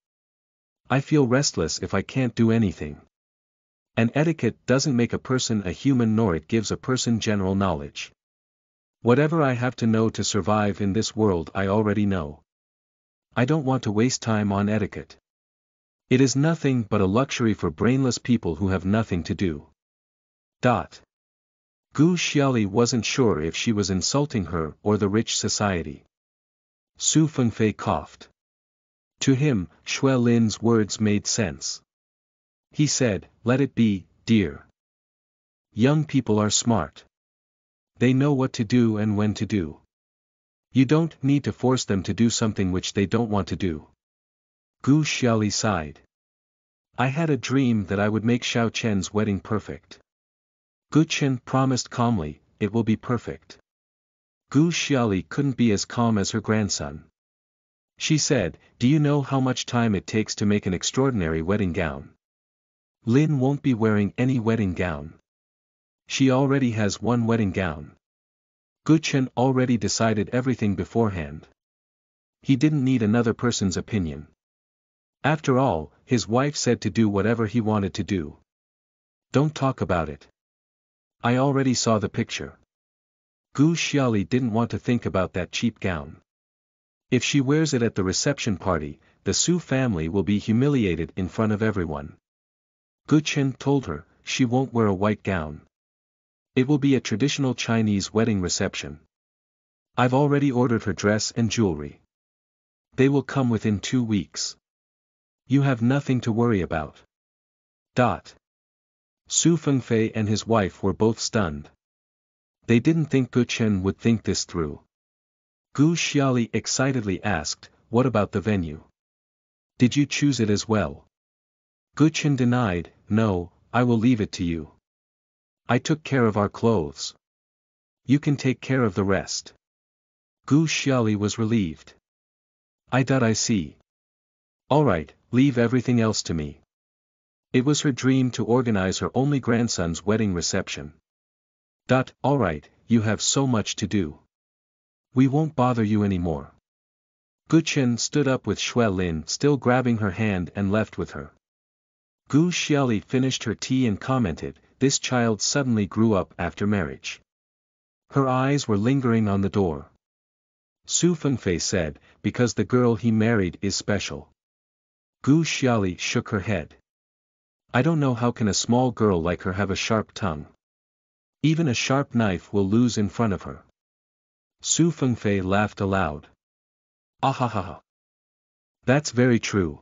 I feel restless if I can't do anything. And etiquette doesn't make a person a human nor it gives a person general knowledge. Whatever I have to know to survive in this world I already know. I don't want to waste time on etiquette. It is nothing but a luxury for brainless people who have nothing to do." Gu Xiaoli wasn't sure if she was insulting her or the rich society. Su Fengfei coughed. To him, Xue Lin's words made sense. He said, "Let it be, dear. Young people are smart. They know what to do and when to do. You don't need to force them to do something which they don't want to do." Gu Xiaoli sighed. "I had a dream that I would make Xiao Chen's wedding perfect." Gu Chen promised calmly, "It will be perfect." Gu Xiaoli couldn't be as calm as her grandson. She said, "Do you know how much time it takes to make an extraordinary wedding gown?" Lin won't be wearing any wedding gown. She already has one wedding gown. Gu Chen already decided everything beforehand. He didn't need another person's opinion. After all, his wife said to do whatever he wanted to do. Don't talk about it. I already saw the picture. Gu Xiaoli didn't want to think about that cheap gown. If she wears it at the reception party, the Su family will be humiliated in front of everyone. Gu Chen told her, she won't wear a white gown. It will be a traditional Chinese wedding reception. I've already ordered her dress and jewelry. They will come within 2 weeks. You have nothing to worry about. Su Fengfei and his wife were both stunned. They didn't think Gu Chen would think this through. Gu Xiaoli excitedly asked, what about the venue? Did you choose it as well? Gu Chen denied, no, I will leave it to you. I took care of our clothes. You can take care of the rest. Gu Xiaoli was relieved. I see. Alright, leave everything else to me. It was her dream to organize her only grandson's wedding reception. Alright, you have so much to do. We won't bother you anymore. Gu Chen stood up with Xue Lin still grabbing her hand and left with her. Gu Xiaoli finished her tea and commented, this child suddenly grew up after marriage. Her eyes were lingering on the door. Su Fengfei said, because the girl he married is special. Gu Xiaoli shook her head. I don't know how can a small girl like her have a sharp tongue. Even a sharp knife will lose in front of her. Su Fengfei laughed aloud. Ahahaha. That's very true.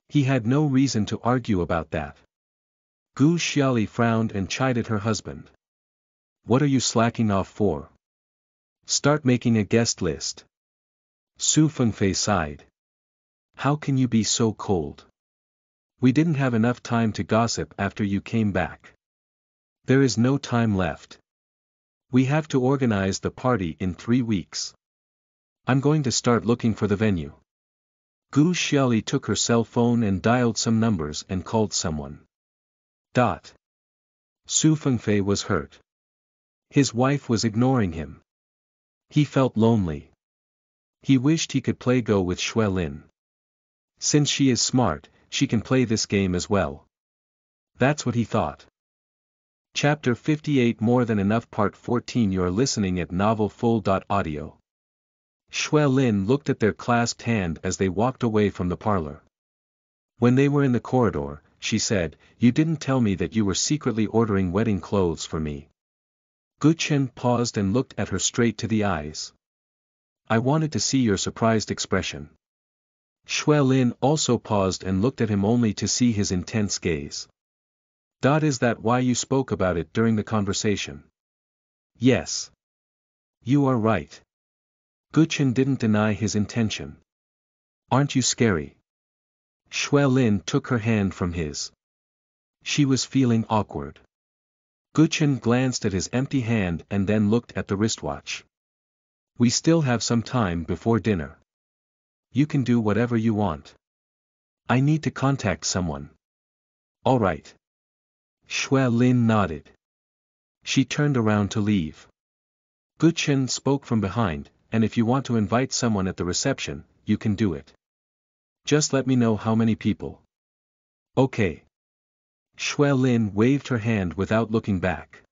He had no reason to argue about that. Gu Xiaoli frowned and chided her husband. What are you slacking off for? Start making a guest list. Su Fengfei sighed. How can you be so cold? We didn't have enough time to gossip after you came back. There is no time left. We have to organize the party in 3 weeks. I'm going to start looking for the venue. Gu Xiaoli took her cell phone and dialed some numbers and called someone. Su Fengfei was hurt. His wife was ignoring him. He felt lonely. He wished he could play Go with Xue Lin. Since she is smart, she can play this game as well. That's what he thought. Chapter 58 More Than Enough Part 14 You're listening at novelfull.audio. Xue Lin looked at their clasped hand as they walked away from the parlor. When they were in the corridor, she said, you didn't tell me that you were secretly ordering wedding clothes for me. Gu Chen paused and looked at her straight to the eyes. I wanted to see your surprised expression. Xue Lin also paused and looked at him only to see his intense gaze. Is that why you spoke about it during the conversation? Yes. You are right. Gu Chen didn't deny his intention. Aren't you scary? Xue Lin took her hand from his. She was feeling awkward. Gu Chen glanced at his empty hand and then looked at the wristwatch. We still have some time before dinner. You can do whatever you want. I need to contact someone. All right. Xue Lin nodded. She turned around to leave. Gu Chen spoke from behind, and if you want to invite someone at the reception, you can do it. Just let me know how many people. Okay. Xue Lin waved her hand without looking back.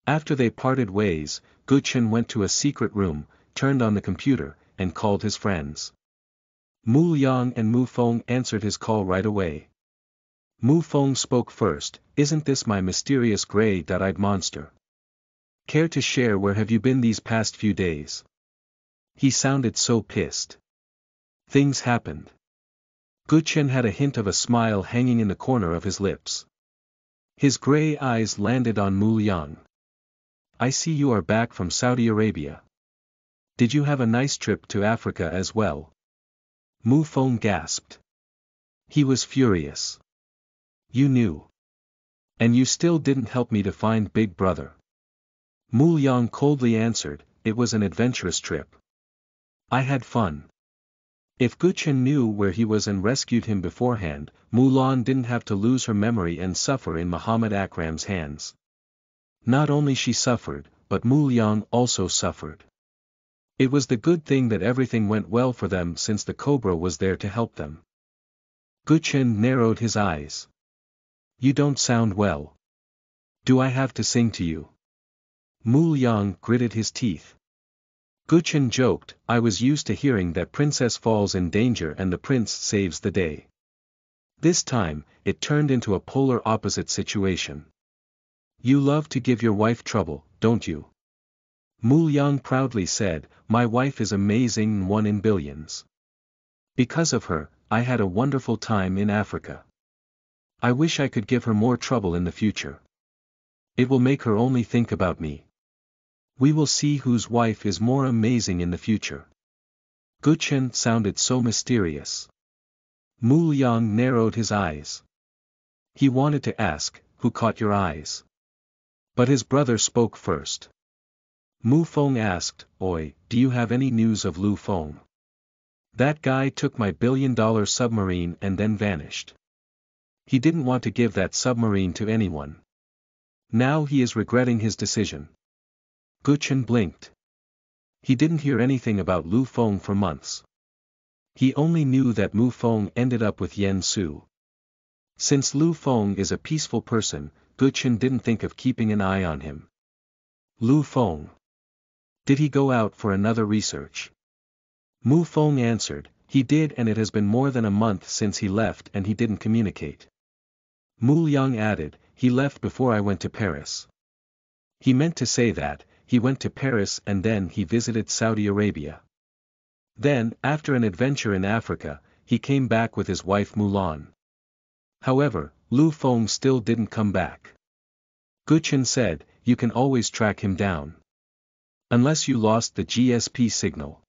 After they parted ways, Gu Chen went to a secret room, turned on the computer, and called his friends. Mu Liang and Mu Feng answered his call right away. Mu Feng spoke first, isn't this my mysterious gray-eyed monster? Care to share where have you been these past few days? He sounded so pissed. Things happened. Gu Chen had a hint of a smile hanging in the corner of his lips. His gray eyes landed on Mu Liang. I see you are back from Saudi Arabia. Did you have a nice trip to Africa as well? Mu Feng gasped. He was furious. You knew. And you still didn't help me to find Big Brother. Mu Liang coldly answered, it was an adventurous trip. I had fun. If Guchen knew where he was and rescued him beforehand, Mulan didn't have to lose her memory and suffer in Muhammad Akram's hands. Not only she suffered, but Mu Liang also suffered. It was the good thing that everything went well for them since the Cobra was there to help them. Guchen narrowed his eyes. You don't sound well. Do I have to sing to you? Mu Liang gritted his teeth. Guchen joked, I was used to hearing that princess falls in danger and the prince saves the day. This time, it turned into a polar opposite situation. You love to give your wife trouble, don't you? Mu Liang proudly said, my wife is amazing and one in billions. Because of her, I had a wonderful time in Africa. I wish I could give her more trouble in the future. It will make her only think about me. We will see whose wife is more amazing in the future. Guchen sounded so mysterious. Mu Liang narrowed his eyes. He wanted to ask, who caught your eyes? But his brother spoke first. Mu Feng asked, Oi, do you have any news of Lu Feng? That guy took my billion-dollar submarine and then vanished. He didn't want to give that submarine to anyone. Now he is regretting his decision. Guchen blinked. He didn't hear anything about Lu Feng for months. He only knew that Mu Feng ended up with Yen Su. Since Lu Feng is a peaceful person, Guchen didn't think of keeping an eye on him. Lu Feng. Did he go out for another research? Mu Feng answered, he did, and it has been more than a month since he left and he didn't communicate. Mu Liang added, he left before I went to Paris. He meant to say that, he went to Paris and then he visited Saudi Arabia. Then, after an adventure in Africa, he came back with his wife Mulan. However, Lu Feng still didn't come back. Guchen said, you can always track him down. Unless you lost the GSP signal.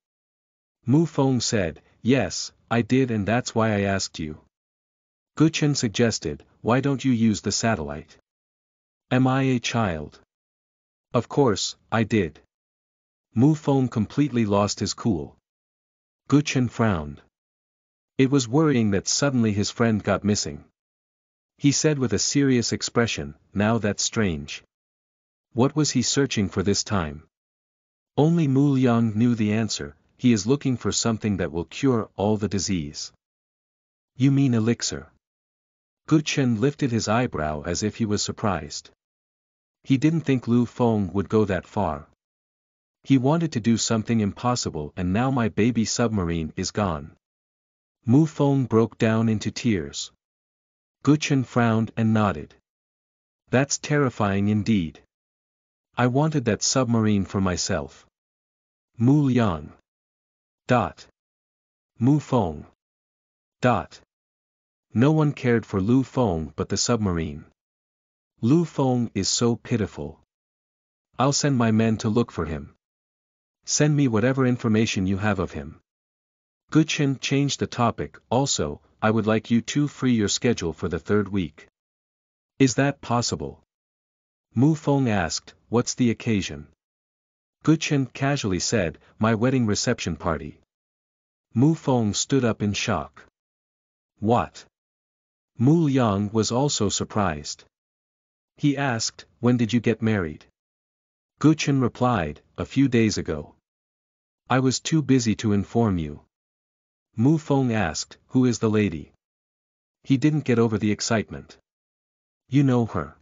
Mu Feng said, yes, I did, and that's why I asked you. Guchen suggested, why don't you use the satellite? Am I a child? Of course, I did. Mu Feng completely lost his cool. Guchen frowned. It was worrying that suddenly his friend got missing. He said with a serious expression, now that's strange. What was he searching for this time? Only Mu Liang knew the answer, he is looking for something that will cure all the disease. You mean elixir? Guchen lifted his eyebrow as if he was surprised. He didn't think Lu Feng would go that far. He wanted to do something impossible, and now my baby submarine is gone. Mu Feng broke down into tears. Guchen frowned and nodded. That's terrifying indeed. I wanted that submarine for myself. Mu Liang. Mu Feng. No one cared for Lu Feng but the submarine. Lu Feng is so pitiful. I'll send my men to look for him. Send me whatever information you have of him. Guchen changed the topic. Also, I would like you to free your schedule for the 3rd week. Is that possible? Mu Feng asked, what's the occasion? Guchen casually said, my wedding reception party. Mu Feng stood up in shock. What? Mu Liang was also surprised. He asked, when did you get married? Guchen replied, a few days ago. I was too busy to inform you. Mu Feng asked, who is the lady? He didn't get over the excitement. You know her.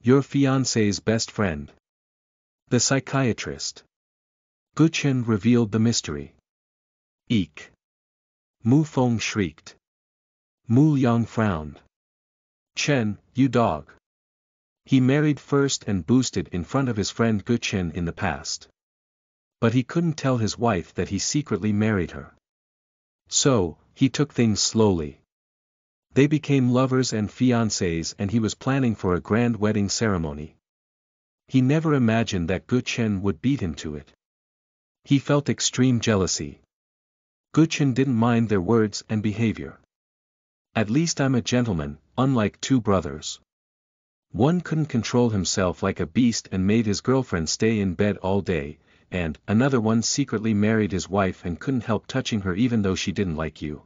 Your fiancé's best friend. The psychiatrist. Guchen revealed the mystery. Eek. Mu Feng shrieked. Mu Liang frowned. Chen, you dog. He married first and boosted in front of his friend Guchen in the past. But he couldn't tell his wife that he secretly married her. So, he took things slowly. They became lovers and fiancés, and he was planning for a grand wedding ceremony. He never imagined that Guchen would beat him to it. He felt extreme jealousy. Guchen didn't mind their words and behavior. At least I'm a gentleman, unlike two brothers. One couldn't control himself like a beast and made his girlfriend stay in bed all day, and another one secretly married his wife and couldn't help touching her even though she didn't like you.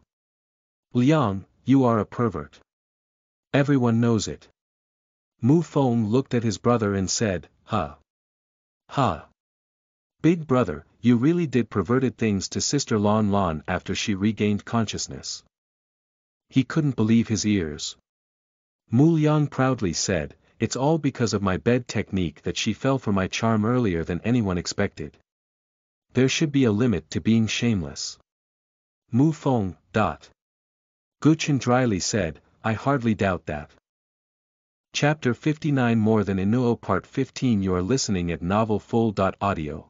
Liang, you are a pervert. Everyone knows it. Mu Feng looked at his brother and said, "Ha. Ha. Big brother, you really did perverted things to Sister Lon Lon after she regained consciousness." He couldn't believe his ears. Mu Liang proudly said, "It's all because of my bed technique that she fell for my charm earlier than anyone expected. There should be a limit to being shameless." Mu Feng. Guchen dryly said, "I hardly doubt that." Chapter 59 More Than Inuo Part 15 You are listening at novelfull.audio.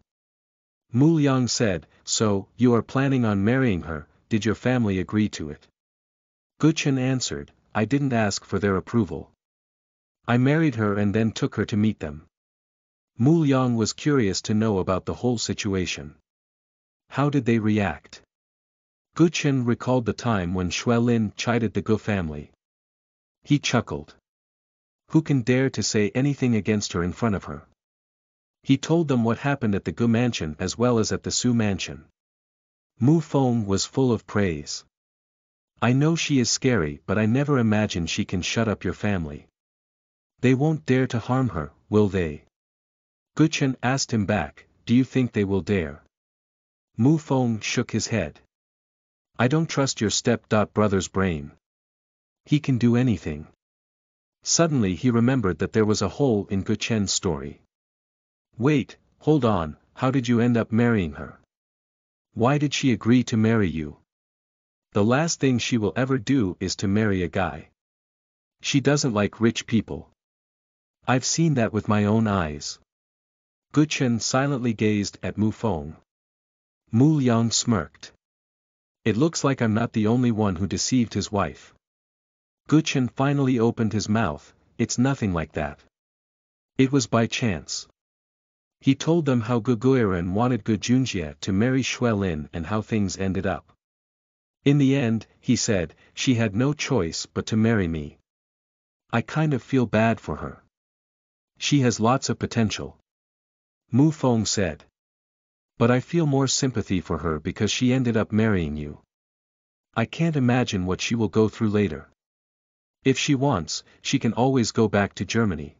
Mu Liang said, "So, you are planning on marrying her, did your family agree to it?" Guchen answered, "I didn't ask for their approval. I married her and then took her to meet them." Mu Liang was curious to know about the whole situation. How did they react? Guchen recalled the time when Xue Lin chided the Gu family. He chuckled. Who can dare to say anything against her in front of her? He told them what happened at the Gu mansion as well as at the Su mansion. Mu Feng was full of praise. "I know she is scary but I never imagined she can shut up your family. They won't dare to harm her, will they?" Guchen asked him back, "Do you think they will dare?" Mu Feng shook his head. "I don't trust your step-brother's brain. He can do anything." Suddenly he remembered that there was a hole in Guchen's story. "Wait, hold on, how did you end up marrying her? Why did she agree to marry you? The last thing she will ever do is to marry a guy. She doesn't like rich people. I've seen that with my own eyes." Guchen silently gazed at Mu Feng. Mu Liang smirked. "It looks like I'm not the only one who deceived his wife." Guchen finally opened his mouth, "It's nothing like that. It was by chance." He told them how Gu Guiren wanted Gu Junjie to marry Xue Lin and how things ended up. "In the end," he said, "she had no choice but to marry me. I kind of feel bad for her. She has lots of potential." Mu Feng said. "But I feel more sympathy for her because she ended up marrying you. I can't imagine what she will go through later. If she wants, she can always go back to Germany.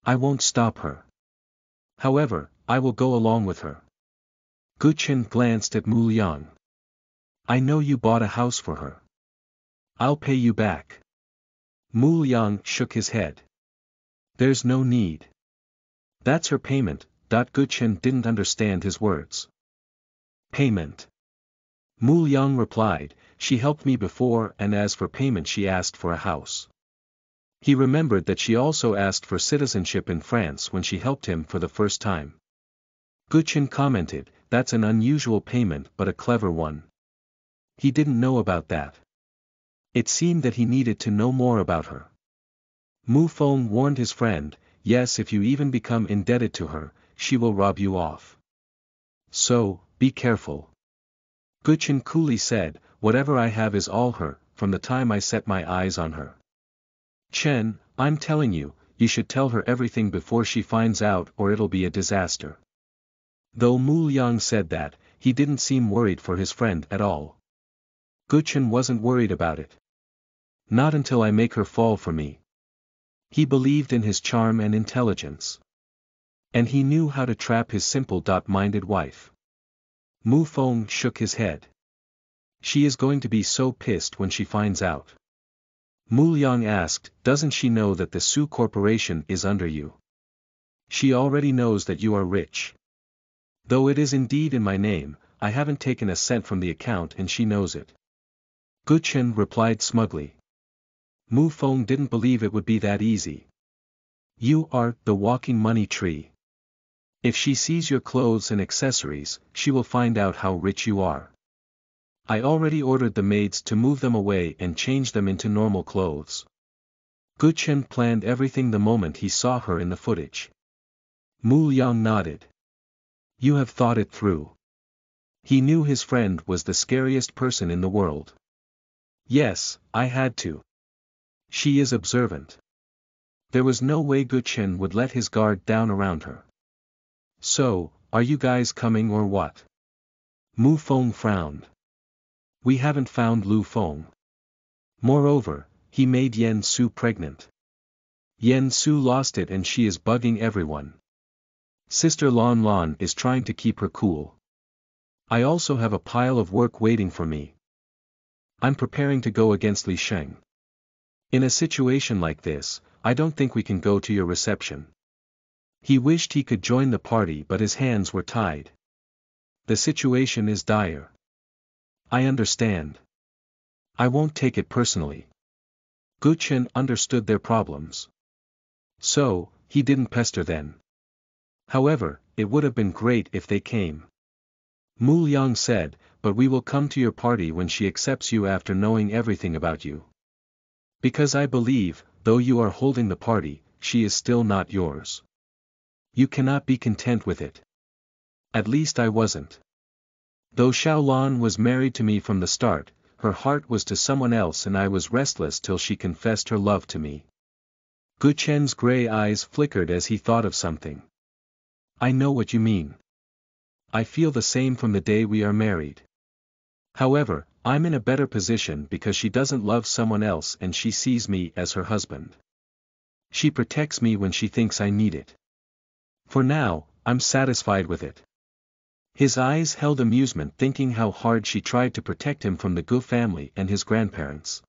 I won't stop her. However, I will go along with her." Guchen glanced at Mu Liang. "I know you bought a house for her. I'll pay you back." Mu Liang shook his head. "There's no need. That's her payment." Guchen didn't understand his words. "Payment?" Mu Liang replied, "She helped me before and as for payment she asked for a house." He remembered that she also asked for citizenship in France when she helped him for the first time. Guchen commented, "That's an unusual payment but a clever one." He didn't know about that. It seemed that he needed to know more about her. Mu Feng warned his friend, "Yes, if you even become indebted to her, she will rob you off. So, be careful." Guchen coolly said, "Whatever I have is all her, from the time I set my eyes on her. Chen, I'm telling you, you should tell her everything before she finds out or it'll be a disaster." Though Mu Liang said that, he didn't seem worried for his friend at all. Guchen wasn't worried about it. "Not until I make her fall for me." He believed in his charm and intelligence. And he knew how to trap his simple-minded wife. Mu Feng shook his head. "She is going to be so pissed when she finds out." Mu Liang asked, "Doesn't she know that the Su Corporation is under you? She already knows that you are rich. Though it is indeed in my name, I haven't taken a cent from the account and she knows it." Guchen replied smugly. Mu Feng didn't believe it would be that easy. "You are the walking money tree. If she sees your clothes and accessories, she will find out how rich you are. I already ordered the maids to move them away and change them into normal clothes." Guchen planned everything the moment he saw her in the footage. Mu Liang nodded. "You have thought it through." He knew his friend was the scariest person in the world. "Yes, I had to. She is observant." There was no way Guchen would let his guard down around her. So, are you guys coming or what? Mu Feng frowned. We haven't found Lu Feng. Moreover, he made Yen Su pregnant. Yen Su lost it and she is bugging everyone. Sister Lon Lon is trying to keep her cool. I also have a pile of work waiting for me. I'm preparing to go against Li Sheng. In a situation like this, I don't think we can go to your reception. He wished he could join the party but his hands were tied. The situation is dire. I understand. I won't take it personally. Gu Chen understood their problems. So, he didn't pester then. However, it would have been great if they came. Mu Liang said, but we will come to your party when she accepts you after knowing everything about you. Because I believe, though you are holding the party, she is still not yours. You cannot be content with it. At least I wasn't. Though Xiaolan was married to me from the start, her heart was to someone else and I was restless till she confessed her love to me. Gu Chen's gray eyes flickered as he thought of something. I know what you mean. I feel the same from the day we are married. However, I'm in a better position because she doesn't love someone else and she sees me as her husband. She protects me when she thinks I need it. For now, I'm satisfied with it. His eyes held amusement thinking how hard she tried to protect him from the Gu family and his grandparents.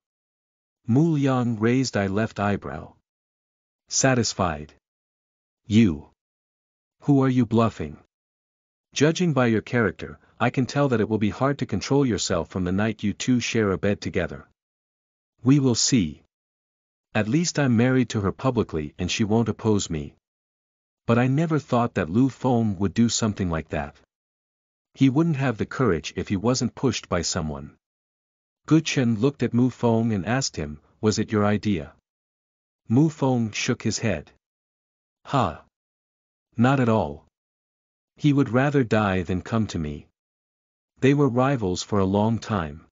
Mu Liang raised a left eyebrow. Satisfied. You. Who are you bluffing? Judging by your character, I can tell that it will be hard to control yourself from the night you two share a bed together. We will see. At least I'm married to her publicly and she won't oppose me. But I never thought that Lu Feng would do something like that. He wouldn't have the courage if he wasn't pushed by someone. Gu Chen looked at Mu Feng and asked him, was it your idea? Mu Feng shook his head. Ha! Not at all. He would rather die than come to me. They were rivals for a long time.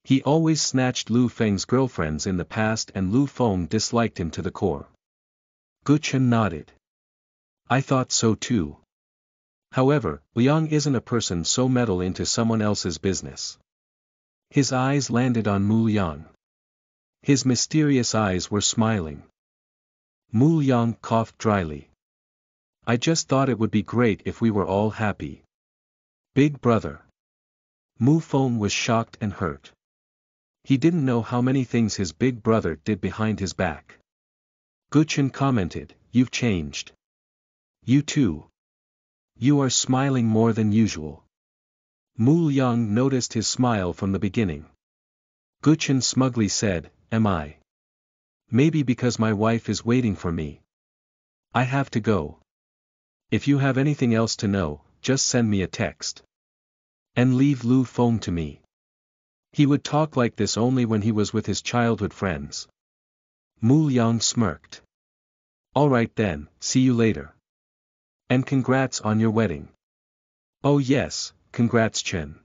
He always snatched Lu Feng's girlfriends in the past and Lu Feng disliked him to the core. Gu Chen nodded. I thought so too. However, Liang isn't a person so meddle into someone else's business. His eyes landed on Mu Liang. His mysterious eyes were smiling. Mu Liang coughed dryly. I just thought it would be great if we were all happy. Big brother. Mu Feng was shocked and hurt. He didn't know how many things his big brother did behind his back. Gu Chen commented, you've changed. You too. You are smiling more than usual. Mu Liang noticed his smile from the beginning. Gu Chen smugly said, am I? Maybe because my wife is waiting for me. I have to go. If you have anything else to know, just send me a text. And leave Lu Feng to me. He would talk like this only when he was with his childhood friends. Mu Liang smirked. Alright then, see you later. And congrats on your wedding. Oh yes, congrats Chen.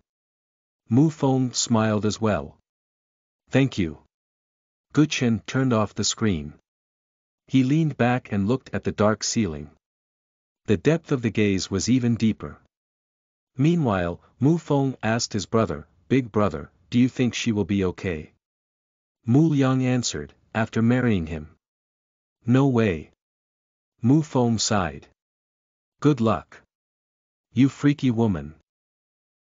Mu Feng smiled as well. Thank you. Gu Chen turned off the screen. He leaned back and looked at the dark ceiling. The depth of the gaze was even deeper. Meanwhile, Mu Feng asked his brother, Big brother, do you think she will be okay? Mu Liang answered, after marrying him. No way. Mu Feng sighed. Good luck. You freaky woman.